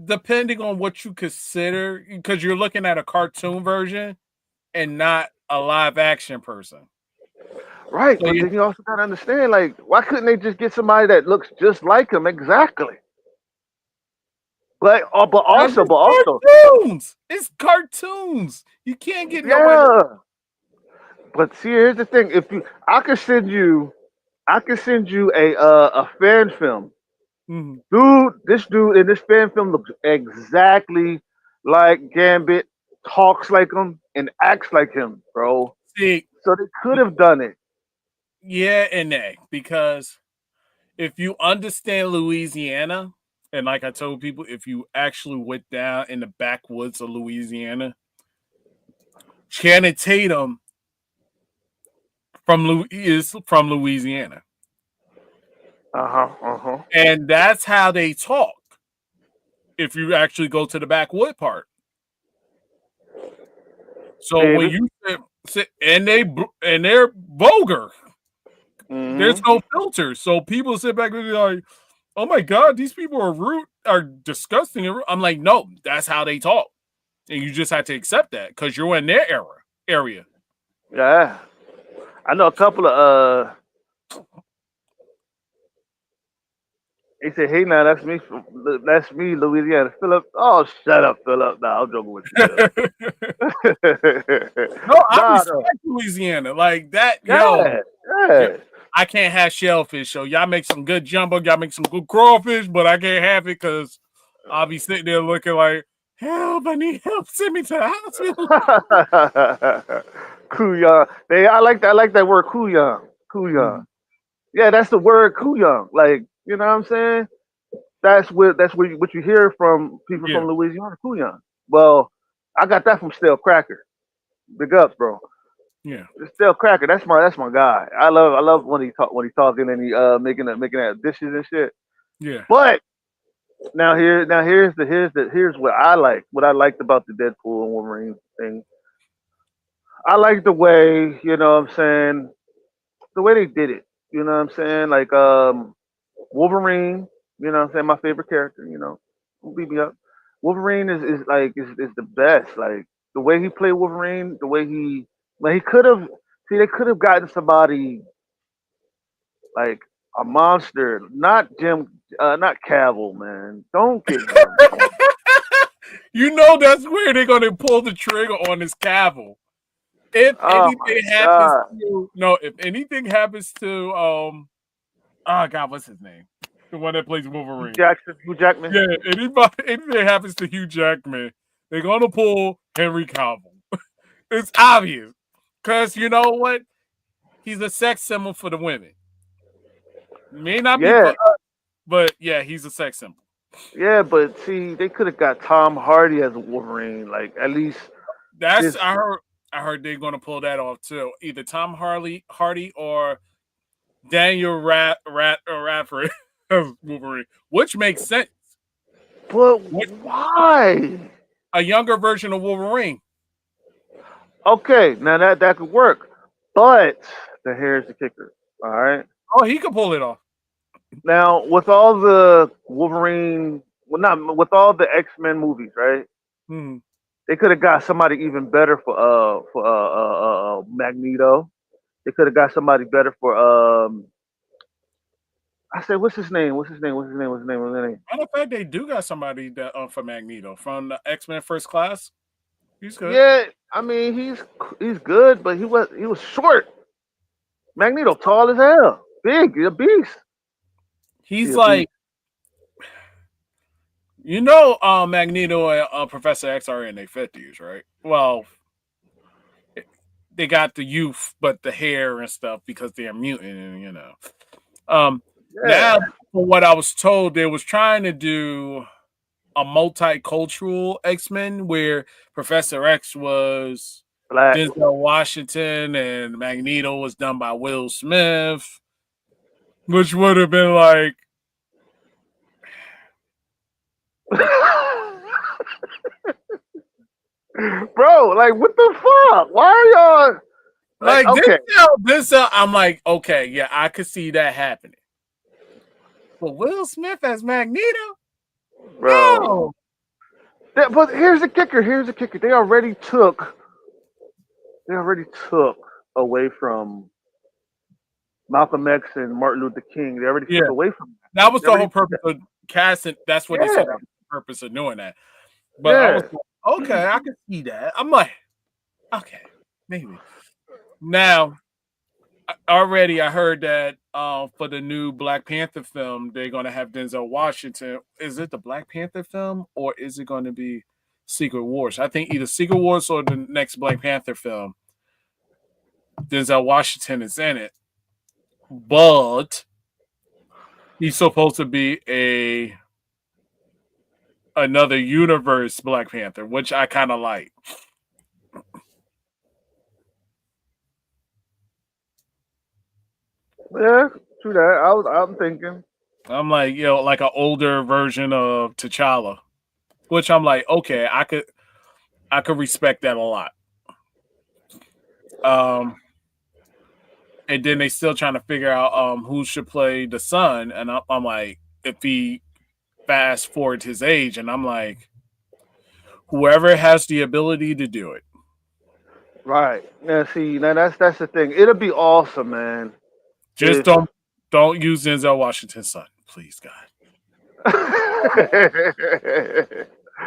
[SPEAKER 2] depending on what you consider, because you're looking at a cartoon version and not a live action person.
[SPEAKER 1] Right, so but then you also gotta understand, like, why couldn't they just get somebody that looks just like him exactly? But also,
[SPEAKER 2] cartoons. It's cartoons. You can't get nowhere.
[SPEAKER 1] But see, here's the thing: I could send you a fan film.
[SPEAKER 2] Mm-hmm.
[SPEAKER 1] This dude in this fan film looks exactly like Gambit, talks like him, and acts like him, bro.
[SPEAKER 2] See,
[SPEAKER 1] so they could have done it.
[SPEAKER 2] Yeah, and nay, because if you understand Louisiana, and like I told people, if you actually went down in the backwoods of Louisiana, Channing Tatum is from Louisiana. And that's how they talk. If you actually go to the backwood part. So when you sit and they're vulgar. Mm-hmm. There's no filter. So people sit back and be like, oh my God, these people are rude, are disgusting. I'm like, no, that's how they talk. And you just have to accept that because you're in their area.
[SPEAKER 1] Yeah. I know a couple of he said, "Hey, now that's me, Louisiana, Philip." Oh, shut up, Philip. Nah, I'm joking with you, Philip.
[SPEAKER 2] No, I
[SPEAKER 1] Nah, no.
[SPEAKER 2] respect Louisiana. Like that, yo,
[SPEAKER 1] Yeah,
[SPEAKER 2] yo,
[SPEAKER 1] yeah.
[SPEAKER 2] I can't have shellfish. So y'all make some good jumbo, y'all make some good crawfish, but I can't have it because I'll be sitting there looking like, help, I need help. Send me to the hospital.
[SPEAKER 1] Kuyang. I like that. I like that word, kuyang. Kuyang.
[SPEAKER 2] Mhm.
[SPEAKER 1] Yeah, that's the word, kuyang. Like, you know what I'm saying? What you hear from people
[SPEAKER 2] Yeah,
[SPEAKER 1] from Louisiana, kuyang. Well, I got that from Stale Cracker. Big ups, bro.
[SPEAKER 2] yeah,
[SPEAKER 1] Stale Cracker. That's my guy. I love when he talking and he making that dishes and shit.
[SPEAKER 2] yeah.
[SPEAKER 1] But here's what I liked about the Deadpool and Wolverine thing. I like the way, you know what I'm saying, the way they did it. You know what I'm saying? Like Wolverine, you know what I'm saying, my favorite character, don't beat me up. Wolverine is the best. Like the way he played Wolverine, the way he could have they could have gotten somebody like a monster, not Cavill, man. Don't get him.
[SPEAKER 2] You know that's where they're gonna pull the trigger on this Cavill. If
[SPEAKER 1] Oh my
[SPEAKER 2] anything happens
[SPEAKER 1] god.
[SPEAKER 2] to no, if anything happens to oh god, what's his name? The one that plays Wolverine.
[SPEAKER 1] Hugh Jackman.
[SPEAKER 2] Yeah, anything happens to Hugh Jackman, they're gonna pull Henry Cavill. It's obvious. Cause you know what? He's a sex symbol for the women. May not be for
[SPEAKER 1] Yeah,
[SPEAKER 2] us, but yeah, he's a sex symbol.
[SPEAKER 1] yeah, but see, they could have got Tom Hardy as a Wolverine. Like at least
[SPEAKER 2] That's
[SPEAKER 1] this.
[SPEAKER 2] I heard they're gonna pull that off too. Either Tom Hardy or Daniel Radford as Wolverine, which makes sense.
[SPEAKER 1] But
[SPEAKER 2] What
[SPEAKER 1] why?
[SPEAKER 2] a younger version of Wolverine.
[SPEAKER 1] Okay, now that could work, but here's the kicker. All right.
[SPEAKER 2] Oh, he could pull it off.
[SPEAKER 1] Now with all the Wolverine, well, not with all the X-Men movies, right?
[SPEAKER 2] Hmm.
[SPEAKER 1] They could have got somebody even better for Magneto. They could have got somebody better for I said, what's his name? What's his name? What's his name? What's his name? What's his name?
[SPEAKER 2] Matter of fact, they do got somebody that for Magneto from the X-Men First Class. He's good.
[SPEAKER 1] Yeah, I mean he's good, but he was short. Magneto tall as hell, big, he a beast. He
[SPEAKER 2] He's
[SPEAKER 1] a beast.
[SPEAKER 2] like, Magneto and Professor X are in their 50s, right? Well, they got the youth, but the hair and stuff because they're mutant, and Now,
[SPEAKER 1] Yeah,
[SPEAKER 2] from what I was told, they was trying to do a multicultural X-Men where Professor X was
[SPEAKER 1] black.
[SPEAKER 2] Denzel Washington and Magneto was done by Will Smith, which would have been like,
[SPEAKER 1] Bro, like what the fuck? Why are y'all like
[SPEAKER 2] like
[SPEAKER 1] okay,
[SPEAKER 2] I'm like, okay, yeah, I could see that happening. But Will Smith as Magneto?
[SPEAKER 1] bro?
[SPEAKER 2] No.
[SPEAKER 1] But here's the kicker. Here's the kicker. They already took away from Malcolm X and Martin Luther King. They already took
[SPEAKER 2] Yeah.
[SPEAKER 1] away from that.
[SPEAKER 2] That was
[SPEAKER 1] They
[SPEAKER 2] the
[SPEAKER 1] already
[SPEAKER 2] whole
[SPEAKER 1] did
[SPEAKER 2] purpose
[SPEAKER 1] that.
[SPEAKER 2] of casting. That's what they said
[SPEAKER 1] Yeah,
[SPEAKER 2] that was the purpose of doing that. But I was
[SPEAKER 1] yeah.
[SPEAKER 2] like, okay, I can see that. I'm like, okay, maybe. Now, already I heard that for the new Black Panther film, they're gonna have Denzel Washington. Is it the Black Panther film or is it going to be Secret Wars? I think either Secret Wars or the next Black Panther film. Denzel Washington is in it, but he's supposed to be a another universe Black Panther, which I kind of like.
[SPEAKER 1] Yeah, true that. I'm thinking.
[SPEAKER 2] I'm like, like an older version of T'Challa, which I'm like, okay, I could respect that a lot. Um, and then they still trying to figure out who should play the son, and I'm like, if he fast forward his age, and I'm like, whoever has the ability to do it.
[SPEAKER 1] Right. Now, see, now that's the thing. It'll be awesome, man.
[SPEAKER 2] Just
[SPEAKER 1] If
[SPEAKER 2] don't use Denzel Washington's son, please, God.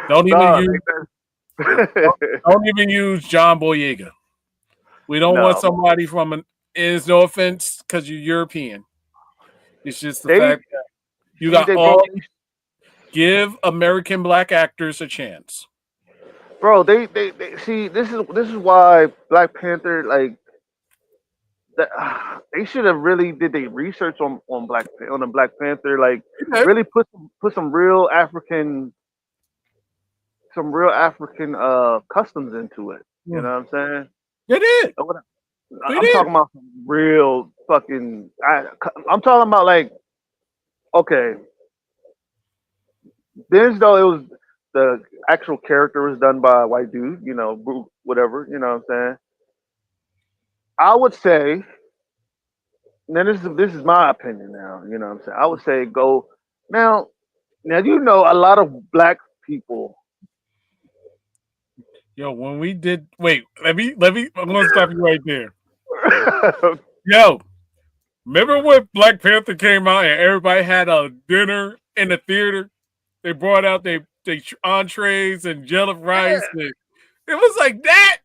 [SPEAKER 2] Don't even
[SPEAKER 1] Dog,
[SPEAKER 2] use don't even use John Boyega. We don't want
[SPEAKER 1] no.
[SPEAKER 2] somebody from an. It's no offense because you're European. It's just the
[SPEAKER 1] They
[SPEAKER 2] fact that you
[SPEAKER 1] see
[SPEAKER 2] got
[SPEAKER 1] they
[SPEAKER 2] all.
[SPEAKER 1] bro,
[SPEAKER 2] Give American black actors a chance.
[SPEAKER 1] bro. They see this is why Black Panther like that. They should have really did they research on the Black Panther like
[SPEAKER 2] Okay.
[SPEAKER 1] really put some real African customs into it. You know what I'm saying?
[SPEAKER 2] They did. They
[SPEAKER 1] I'm
[SPEAKER 2] did.
[SPEAKER 1] talking about some real fucking. I'm talking about like okay, this though it was the actual character was done by a white dude, you know, whatever, you know what I'm saying. I would say, now this is my opinion now, you know what I'm saying. I would say go now. Now you know a lot of black people.
[SPEAKER 2] Yo, when we did, wait, let me. I'm gonna stop you right there. Yo, remember when Black Panther came out and everybody had a dinner in the theater? They brought out they entrees and jollof rice.
[SPEAKER 1] Yeah.
[SPEAKER 2] And it was like that.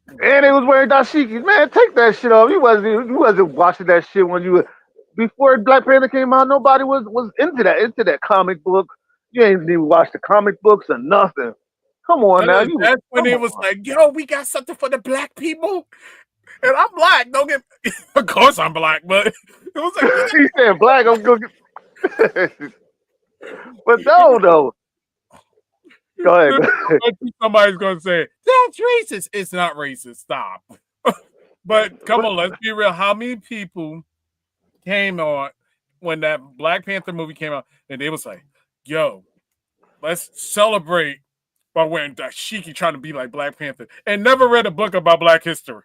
[SPEAKER 1] And they was wearing dashikis. Man, take that shit off. You wasn't watching that shit when you were before Black Panther came out. Nobody was into that comic book. You ain't even watch the comic books or nothing. Come on now,
[SPEAKER 2] That's when
[SPEAKER 1] come
[SPEAKER 2] it was
[SPEAKER 1] on.
[SPEAKER 2] like, yo, we got something for the black people. And I'm black. Don't get. Of course, I'm black, but it was like
[SPEAKER 1] He said black. I'm going. But no, though. Go ahead.
[SPEAKER 2] somebody's gonna say that's racist. It's not racist. Stop. But come on, let's be real. How many people came on when that Black Panther movie came out and they was like, yo, let's celebrate by wearing dashiki trying to be like Black Panther and never read a book about Black history.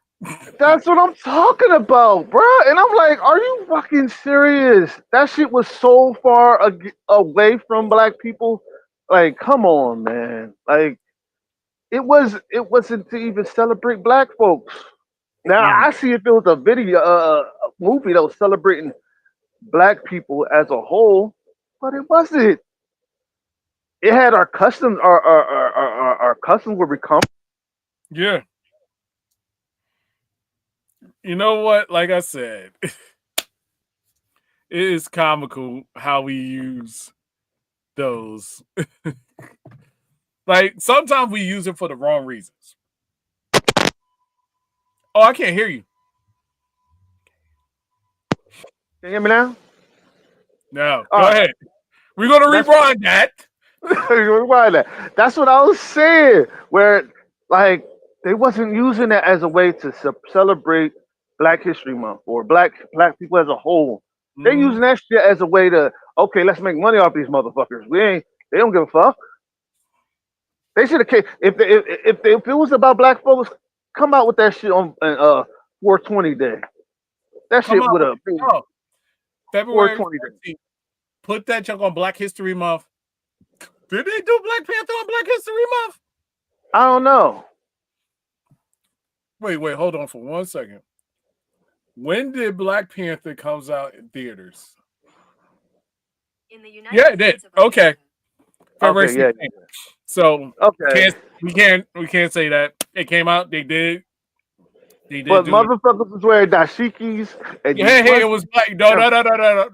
[SPEAKER 1] That's what I'm talking about, bruh. And I'm like, are you fucking serious? That shit was so far away from black people. Like, come on, man. Like, it wasn't to even celebrate black folks. Now I see if it was a video, a movie that was celebrating black people as a whole, but it wasn't. It had our customs, our customs were become.
[SPEAKER 2] Yeah. You know what? Like I said, it is comical how we use those. Like sometimes we use it for the wrong reasons. Oh, I can't hear you.
[SPEAKER 1] Can you hear me now?
[SPEAKER 2] No,
[SPEAKER 1] All
[SPEAKER 2] go
[SPEAKER 1] right.
[SPEAKER 2] ahead. We're gonna rewind that.
[SPEAKER 1] Rewind that. That's what I was saying. Where like they wasn't using it as a way to celebrate Black History Month or black people as a whole. They're using that shit as a way to okay, let's make money off these motherfuckers. They don't give a fuck. They should have came if it was about black folks, come out with that shit on 420 day. That
[SPEAKER 2] Come
[SPEAKER 1] shit
[SPEAKER 2] on,
[SPEAKER 1] would have been
[SPEAKER 2] February
[SPEAKER 1] 420 day.
[SPEAKER 2] 14th. Put that junk on Black History Month. Did they do Black Panther on Black History Month?
[SPEAKER 1] I don't know.
[SPEAKER 2] Wait, hold on for 1 second. When did Black Panther comes out in theaters?
[SPEAKER 3] In the United
[SPEAKER 2] It did. Okay. February 16th.
[SPEAKER 1] Yeah.
[SPEAKER 2] So
[SPEAKER 1] Okay.
[SPEAKER 2] we can't say that. It came out, they did.
[SPEAKER 1] But motherfuckers was wearing dashikis and
[SPEAKER 2] it was black.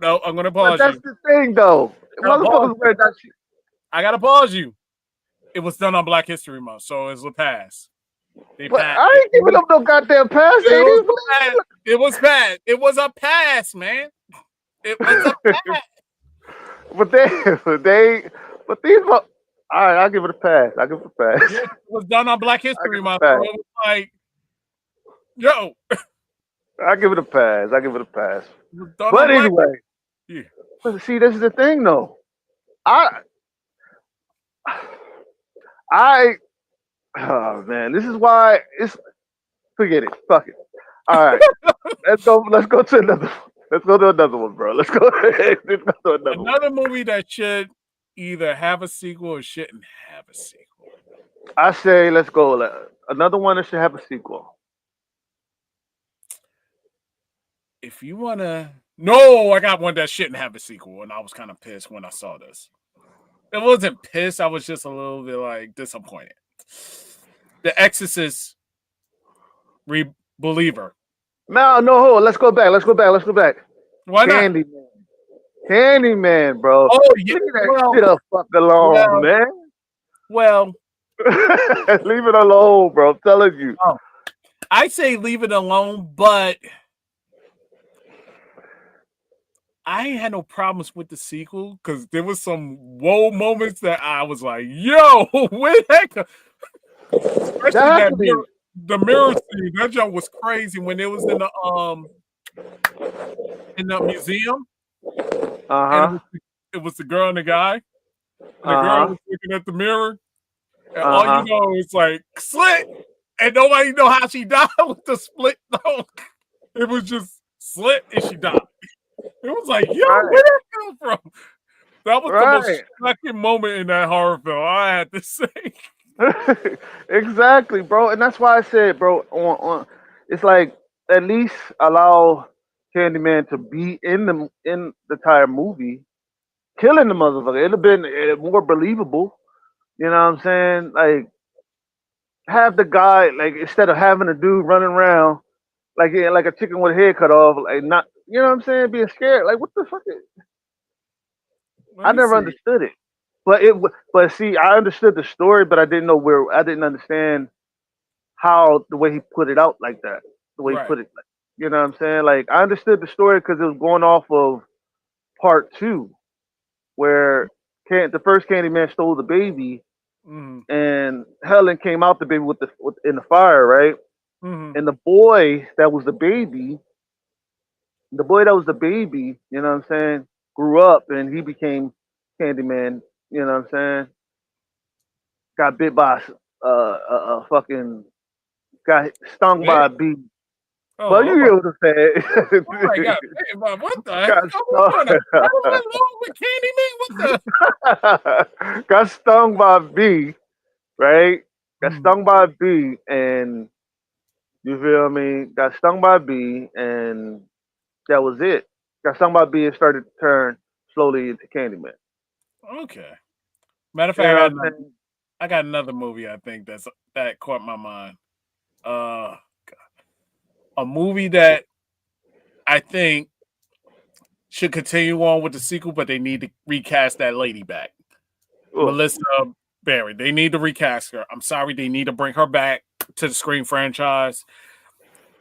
[SPEAKER 2] No, I'm gonna pause
[SPEAKER 1] but that's
[SPEAKER 2] you.
[SPEAKER 1] the thing though. Motherfuckers was wearing dashikis.
[SPEAKER 2] I gotta pause you. It was done on Black History Month, so it's a pass.
[SPEAKER 1] But I ain't giving up no goddamn pass.
[SPEAKER 2] It was pass. It was a pass, man. It was a pass.
[SPEAKER 1] but these. All right, I'll give it a pass.
[SPEAKER 2] Yeah, it was done on Black History Month. So it was like, yo.
[SPEAKER 1] I'll give it a pass. But anyway, but see, this is the thing, though. Oh man, this is why it's. Forget it. Fuck it. All right, let's go. Let's go to another. Let's go to another one, bro. Let's go.
[SPEAKER 2] Another movie that should either have a sequel or shouldn't have a sequel.
[SPEAKER 1] I say let's go. Another one that should have a sequel.
[SPEAKER 2] If you wanna, no, I got one that shouldn't have a sequel, and I was kind of pissed when I saw this. It wasn't pissed. I was just a little bit like disappointed. The Exorcist Believer.
[SPEAKER 1] No, no, hold on. Let's go back. Let's go back. Let's go back.
[SPEAKER 2] Why not?
[SPEAKER 1] Candyman. Candyman, bro.
[SPEAKER 2] Oh yeah.
[SPEAKER 1] Leave that shit the fuck alone, man.
[SPEAKER 2] Well,
[SPEAKER 1] leave it alone, bro. I'm telling you.
[SPEAKER 2] Oh, I say leave it alone, but I ain't had no problems with the sequel because there was some whoa moments that I was like, "Yo, where the heck?" Especially the mirror scene. That jump was crazy when it was in the museum. It was the girl and the guy. And the girl was looking at the mirror, and all you know is like slit, and nobody know how she died with the split nose. It was just slit, and she died. It was like, yo, where did that come from? That was the most shocking moment in that horror film, I had to say.
[SPEAKER 1] Exactly, bro. And that's why I said, bro, it's like at least allow Candyman to be in the entire movie, killing the motherfucker. It'd have been more believable. You know what I'm saying? Like, have the guy, like, instead of having a dude running around like a chicken with a head cut off, like, not, you know what I'm saying, being scared. Like, what the fuck? I never understood it. But see, I understood the story, but I didn't understand how the way he put it out like that. The way he put it, like, you know what I'm saying? Like, I understood the story because it was going off of part 2, where the first Candyman stole the baby, and Helen came out the baby in the fire, right? And the boy that was the baby, you know what I'm saying, grew up and he became Candyman. You know what I'm saying? Got bit by a fucking, got stung by a bee.
[SPEAKER 2] Oh,
[SPEAKER 1] Well, you hear what I'm saying?
[SPEAKER 2] Oh my god, what the heck? What's wrong with Candyman? What the?
[SPEAKER 1] Got stung by a bee, right? Got stung by a bee, and you feel me? Got stung by a bee, and that was it. Got stung by a bee and started to turn slowly into Candyman.
[SPEAKER 2] Okay. Matter of fact, I got another movie I think that caught my mind. A movie that I think should continue on with the sequel, but they need to recast that lady back. Melissa Barry. They need to recast her. I'm sorry, they need to bring her back to the Scream franchise.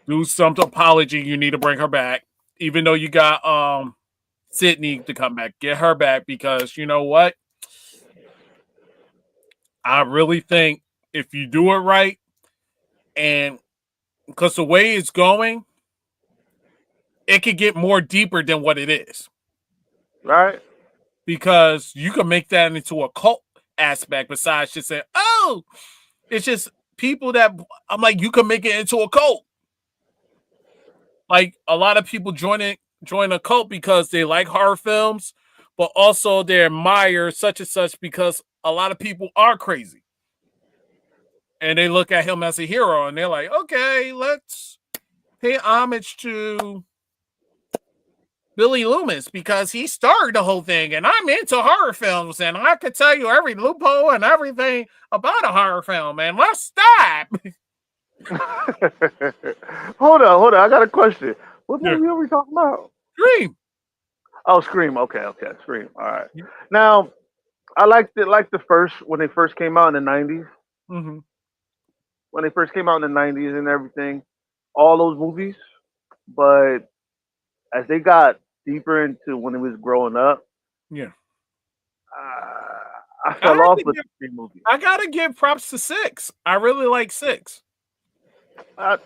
[SPEAKER 2] Do some apology. You need to bring her back. Even though you got Sydney to come back. Get her back, because you know what? I really think if you do it right, and because the way it's going, it could get more deeper than what it is.
[SPEAKER 1] Right?
[SPEAKER 2] Because you can make that into a cult aspect besides just saying, oh, it's just people that, I'm like, you can make it into a cult. Like, a lot of people join a cult because they like horror films, but also they admire such and such because a lot of people are crazy. And they look at him as a hero, and they're like, okay, let's pay homage to Billy Loomis because he started the whole thing, and I'm into horror films, and I could tell you every loophole and everything about a horror film, and let's stop.
[SPEAKER 1] Hold on. I got a question. What movie are we talking about?
[SPEAKER 2] Scream.
[SPEAKER 1] Oh, Scream. Okay, Scream. All right. Now, I liked the first, when they first came out in the 90s.
[SPEAKER 2] Mm-hmm.
[SPEAKER 1] When they first came out in the 90s and everything, all those movies. But as they got deeper into when it was growing up, I fell off with the Scream movie.
[SPEAKER 2] I gotta give props to 6. I really like 6. I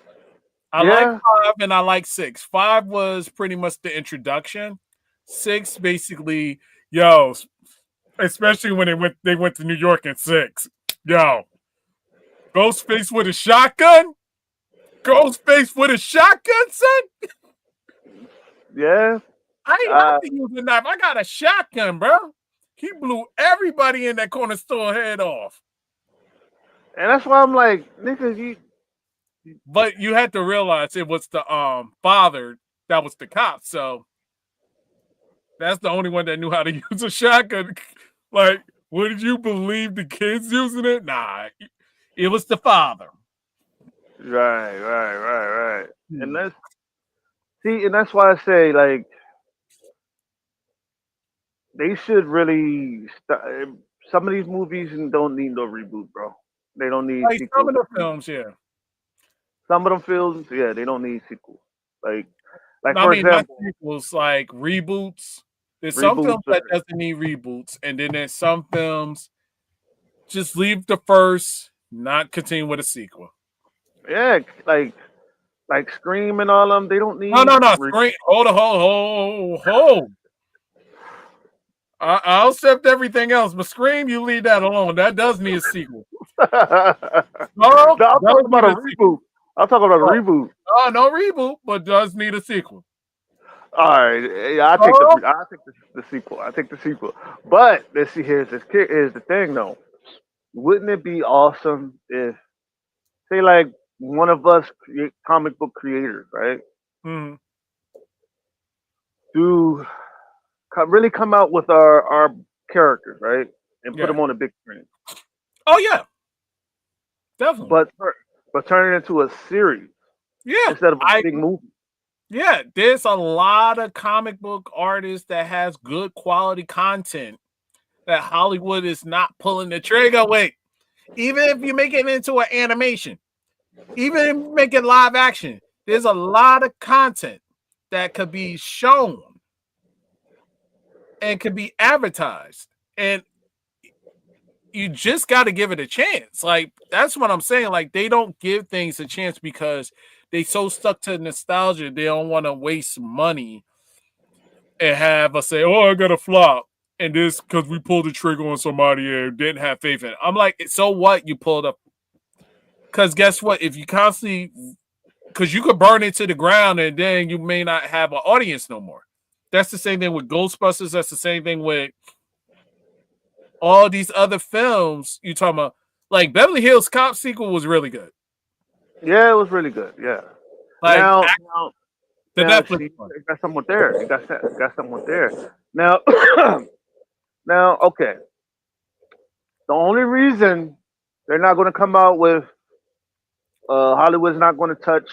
[SPEAKER 2] like 5 and I like 6. 5 was pretty much the introduction. 6 basically, especially when they went to New York in 6. Ghostface with a shotgun? Ghostface with a shotgun, son?
[SPEAKER 1] Yeah.
[SPEAKER 2] I ain't have to use a knife. I got a shotgun, bro. He blew everybody in that corner store head off.
[SPEAKER 1] And that's why I'm like, nigga, you
[SPEAKER 2] But you had to realize it was the father that was the cop, so that's the only one that knew how to use a shotgun. Like, would you believe the kids using it? Nah, it was the father.
[SPEAKER 1] right. And
[SPEAKER 2] Hmm.
[SPEAKER 1] that's see, and that's why I say like they should really some of these movies don't need no reboot, bro. They don't need
[SPEAKER 2] Like some
[SPEAKER 1] sequels.
[SPEAKER 2] of the films, yeah.
[SPEAKER 1] Some of them films, yeah, they don't need sequels. Like,
[SPEAKER 2] I
[SPEAKER 1] for
[SPEAKER 2] mean, not
[SPEAKER 1] example,
[SPEAKER 2] sequels, like reboots. There's some films
[SPEAKER 1] reboots.
[SPEAKER 2] that doesn't need reboots, and then there's some films just leave the first, not continue with a sequel.
[SPEAKER 1] Yeah, like Scream and all of them. They don't
[SPEAKER 2] No,
[SPEAKER 1] need.
[SPEAKER 2] no, no. Scream. Hold on, hold. I'll accept everything else, but Scream, you leave that alone. That does need a sequel.
[SPEAKER 1] No,
[SPEAKER 2] No,
[SPEAKER 1] I'm
[SPEAKER 2] does
[SPEAKER 1] talking about
[SPEAKER 2] need
[SPEAKER 1] a
[SPEAKER 2] a sequel.
[SPEAKER 1] reboot. I'm talking about a
[SPEAKER 2] Oh,
[SPEAKER 1] reboot.
[SPEAKER 2] no reboot, but does need a sequel.
[SPEAKER 1] All right, yeah,
[SPEAKER 2] Oh,
[SPEAKER 1] I take the sequel. I take the sequel. But let's see. Here's the thing though. Wouldn't it be awesome if, say, like one of us comic book creators, right,
[SPEAKER 2] mhm.
[SPEAKER 1] do really come out with our characters, right, and put
[SPEAKER 2] Yeah.
[SPEAKER 1] them on a big screen,
[SPEAKER 2] Oh, yeah, definitely.
[SPEAKER 1] but turn it into a series
[SPEAKER 2] Yeah,
[SPEAKER 1] instead of a
[SPEAKER 2] I
[SPEAKER 1] big movie.
[SPEAKER 2] yeah. There's a lot of comic book artists that has good quality content that Hollywood is not pulling the trigger with. Even if you make it into an animation, even if you make it live action, there's a lot of content that could be shown and could be advertised. And you just got to give it a chance. Like, that's what I'm saying. Like, they don't give things a chance because they so stuck to nostalgia. They don't want to waste money and have us say, "Oh, I got a flop," and this because we pulled the trigger on somebody and didn't have faith in it. I'm like, so what? You pulled up because guess what? If you constantly, because you could burn it to the ground and then you may not have an audience no more. That's the same thing with Ghostbusters. That's the same thing with all these other films. You talking about like Beverly Hills Cop sequel was really good.
[SPEAKER 1] Yeah, it was really good. Yeah.
[SPEAKER 2] Like
[SPEAKER 1] Now, now,
[SPEAKER 2] the Netflix
[SPEAKER 1] see,
[SPEAKER 2] one.
[SPEAKER 1] you got someone there. You got someone there. Now, now, okay. The only reason they're not going to come out with Hollywood's not going to touch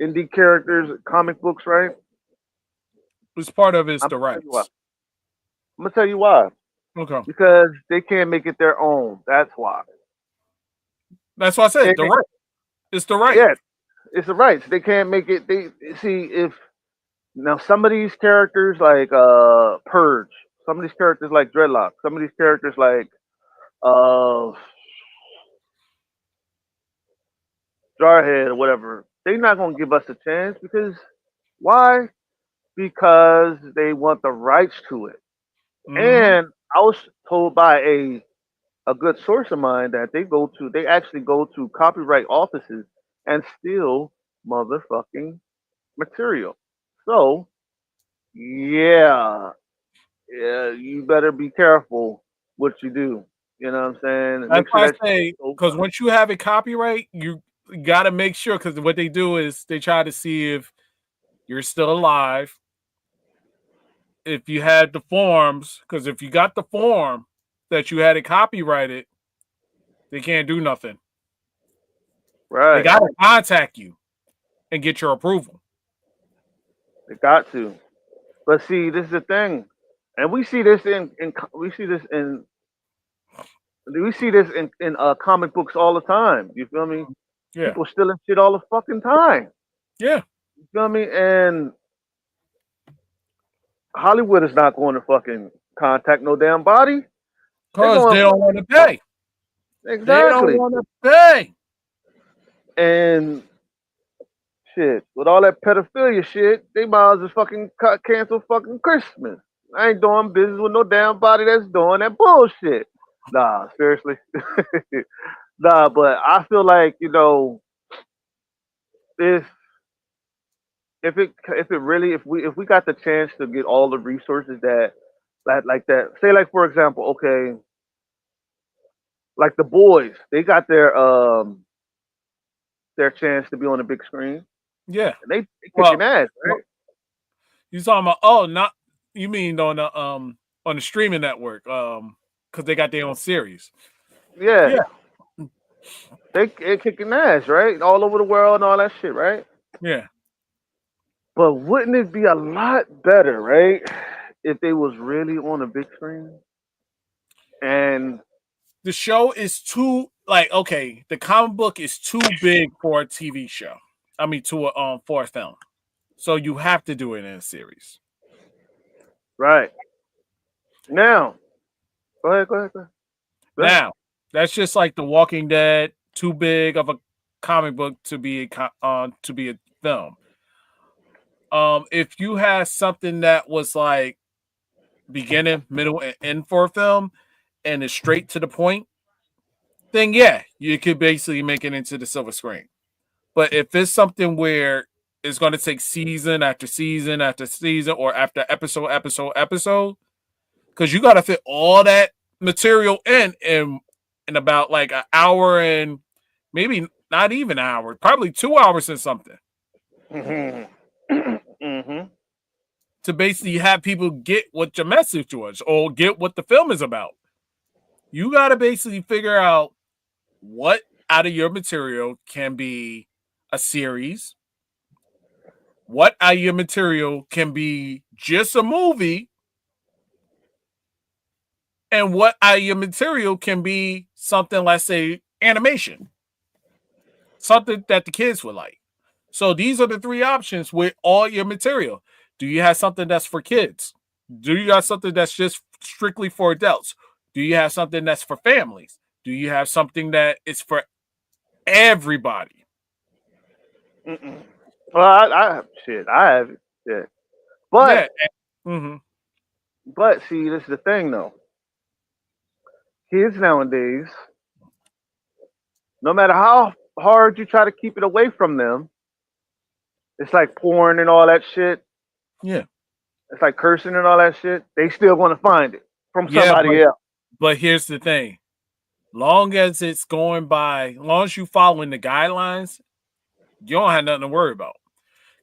[SPEAKER 1] indie characters, comic books, right?
[SPEAKER 2] Was part of is
[SPEAKER 1] I'm
[SPEAKER 2] the
[SPEAKER 1] gonna tell you why.
[SPEAKER 2] rights.
[SPEAKER 1] I'm gonna tell you why.
[SPEAKER 2] Okay,
[SPEAKER 1] Because they can't make it their own. That's why.
[SPEAKER 2] that's what I said.
[SPEAKER 1] Can't
[SPEAKER 2] The
[SPEAKER 1] make,
[SPEAKER 2] right. It's the right.
[SPEAKER 1] yeah, it's the rights. They can't make it. They see if now some of these characters like Purge, some of these characters like Dreadlock, some of these characters like uh Jarhead or whatever. They're not gonna give us a chance because why? Because they want the rights to it.
[SPEAKER 2] Mm-hmm.
[SPEAKER 1] And I was told by a good source of mine that they actually go to copyright offices and steal motherfucking material. So yeah, yeah, you better be careful what you do. You know what I'm saying?
[SPEAKER 2] That's
[SPEAKER 1] Make sure
[SPEAKER 2] why I
[SPEAKER 1] that
[SPEAKER 2] say because once you have a copyright, you got to make sure because what they do is they try to see if you're still alive, if you had the forms, because if you got the form that you had it copyrighted, they can't do nothing. They
[SPEAKER 1] right.
[SPEAKER 2] got to contact you and get your approval.
[SPEAKER 1] They got to. But see, this is the thing, and we see this in comic books all the time. You feel me?
[SPEAKER 2] Yeah,
[SPEAKER 1] People stealing shit all the fucking time.
[SPEAKER 2] yeah.
[SPEAKER 1] You feel me? And Hollywood is not going to fucking contact no damn body. They're
[SPEAKER 2] Because
[SPEAKER 1] going
[SPEAKER 2] they
[SPEAKER 1] to
[SPEAKER 2] don't want to pay. They don't
[SPEAKER 1] exactly.
[SPEAKER 2] want to pay.
[SPEAKER 1] And shit, with all that pedophilia shit, they might as well fucking cancel fucking Christmas. I ain't doing business with no damn body that's doing that bullshit. Nah, seriously. Nah, but I feel like if if it really if we got the chance to get all the resources that like that, say like for example, okay, like the boys, they got their chance to be on the big screen,
[SPEAKER 2] Yeah.
[SPEAKER 1] and they
[SPEAKER 2] Well,
[SPEAKER 1] kicking ass, right?
[SPEAKER 2] you talking about? Oh, not you mean on the streaming network? Because they got their own series.
[SPEAKER 1] Yeah,
[SPEAKER 2] Yeah.
[SPEAKER 1] they kicking ass, right? All over the world and all that shit, right?
[SPEAKER 2] Yeah.
[SPEAKER 1] But wouldn't it be a lot better, right, if they was really on a big screen? And
[SPEAKER 2] The show is too okay. The comic book is too big for a TV show. I mean, for a film. So you have to do it in a series.
[SPEAKER 1] right now, go ahead. Go ahead.
[SPEAKER 2] Now, that's just like The Walking Dead, too big of a comic book to be a film. If you had something that was like beginning, middle, and end for a film, and is straight to the point, then yeah, you could basically make it into the silver screen. But if it's something where it's going to take season after season after season, or after episode, because you got to fit all that material in about like an hour, and maybe not even an hour, probably 2 hours and something, to basically have people get what your message was or get what the film is about. You got to basically figure out what out of your material can be a series, what out of your material can be just a movie, and what out of your material can be something, let's say, animation, something that the kids would like. So these are the three options with all your material. Do you have something that's for kids? Do you have something that's just strictly for adults? Do you have something that's for families? Do you have something that is for everybody?
[SPEAKER 1] Well, I have it. Yeah, but but see, this is the thing though. Kids nowadays, no matter how hard you try to keep it away from them, it's like porn and all that shit.
[SPEAKER 2] Yeah.
[SPEAKER 1] It's like cursing and all that shit. They still want to find it from somebody else.
[SPEAKER 2] But here's the thing. Long as it's going by, long as you following the guidelines, you don't have nothing to worry about.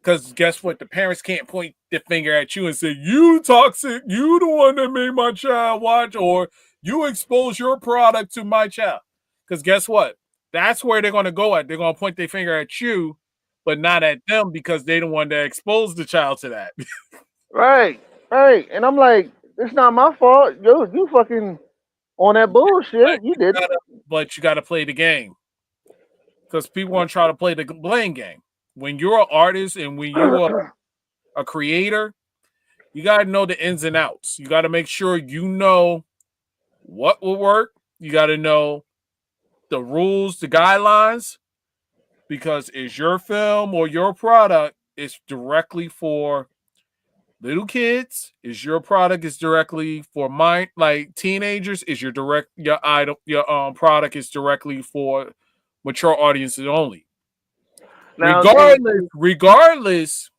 [SPEAKER 2] Because guess what? The parents can't point the finger at you and say, you toxic, you the one that made my child watch, or you expose your product to my child. Because guess what? That's where they're going to go at. They're going to point their finger at you, but not at them, because they the one that exposed the child to that.
[SPEAKER 1] Right. And I'm like, it's not my fault. Yo, you fucking on that bullshit. You did it.
[SPEAKER 2] But you got to play the game. Because people want to try to play the blame game. When you're an artist and when you are a creator, you got to know the ins and outs. You got to make sure you know what will work. You got to know the rules, the guidelines, because it's your film or your product is directly for little kids. Is your product is directly for like teenagers. Is your product is directly for mature audiences only. Now, regardless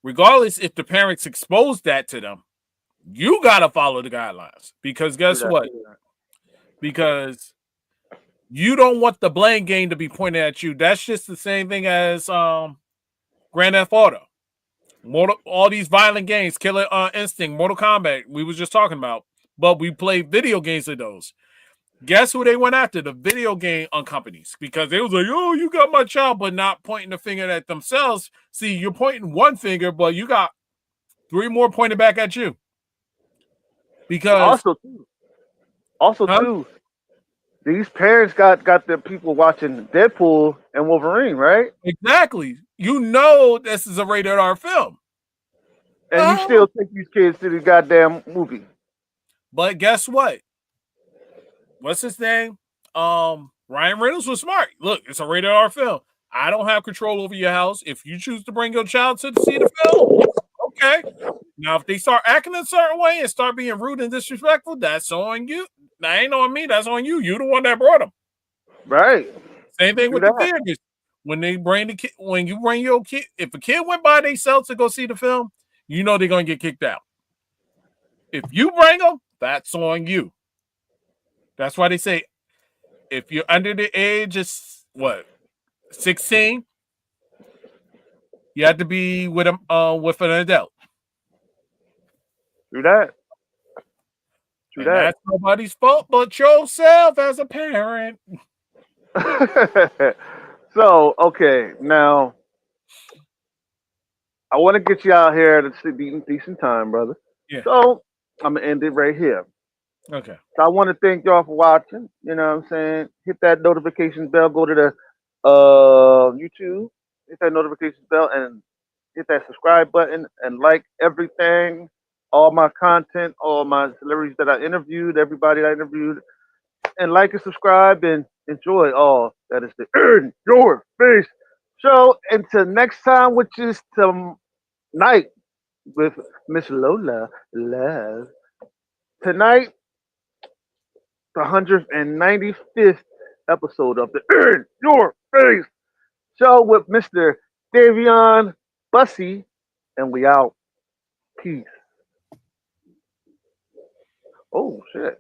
[SPEAKER 2] if the parents expose that to them, you gotta follow the guidelines, because guess what? Because you don't want the blame game to be pointed at you. That's just the same thing as Grand Theft Auto, all these violent games, Killer Instinct, Mortal Kombat. We was just talking about, but we played video games of those. Guess who they went after? The video game companies, because they was like, oh, you got my child, but not pointing the finger at themselves. See, you're pointing one finger, but you got 3 more pointed back at you. Because
[SPEAKER 1] also too, these parents got the people watching Deadpool and Wolverine, right?
[SPEAKER 2] Exactly. You know this is a rated R film.
[SPEAKER 1] And you still take these kids to the goddamn movie.
[SPEAKER 2] But guess what? What's his name? Ryan Reynolds was smart. Look, it's a rated R film. I don't have control over your house. If you choose to bring your child to see the film, okay. Now, if they start acting a certain way and start being rude and disrespectful, that's on you. That ain't on me. That's on you. You the one that brought them.
[SPEAKER 1] Right.
[SPEAKER 2] Same thing with the theaters. When they bring the kid, when you bring your kid, if a kid went by themselves to go see the film, you know they're gonna get kicked out. If you bring them, that's on you. That's why they say if you're under the age of 16, you have to be with an adult.
[SPEAKER 1] True that. True
[SPEAKER 2] And
[SPEAKER 1] that.
[SPEAKER 2] that's nobody's fault but yourself as a parent.
[SPEAKER 1] So, okay, now I want to get you out here at a decent time, brother.
[SPEAKER 2] Yeah.
[SPEAKER 1] So I'm gonna end it right here.
[SPEAKER 2] Okay.
[SPEAKER 1] So I want to thank y'all for watching. You know what I'm saying? Hit that notification bell. Go to the YouTube. Hit that notification bell and hit that subscribe button and like everything. All my content, all my celebrities that I interviewed, everybody I interviewed, and like and subscribe and enjoy all that is the In Your Face show. Until next time, which is tonight with Miss Lola Love. Tonight, the 195th episode of the In Your Face show with Mr. Dayveonne Bussey, and we out. Peace. Oh, shit.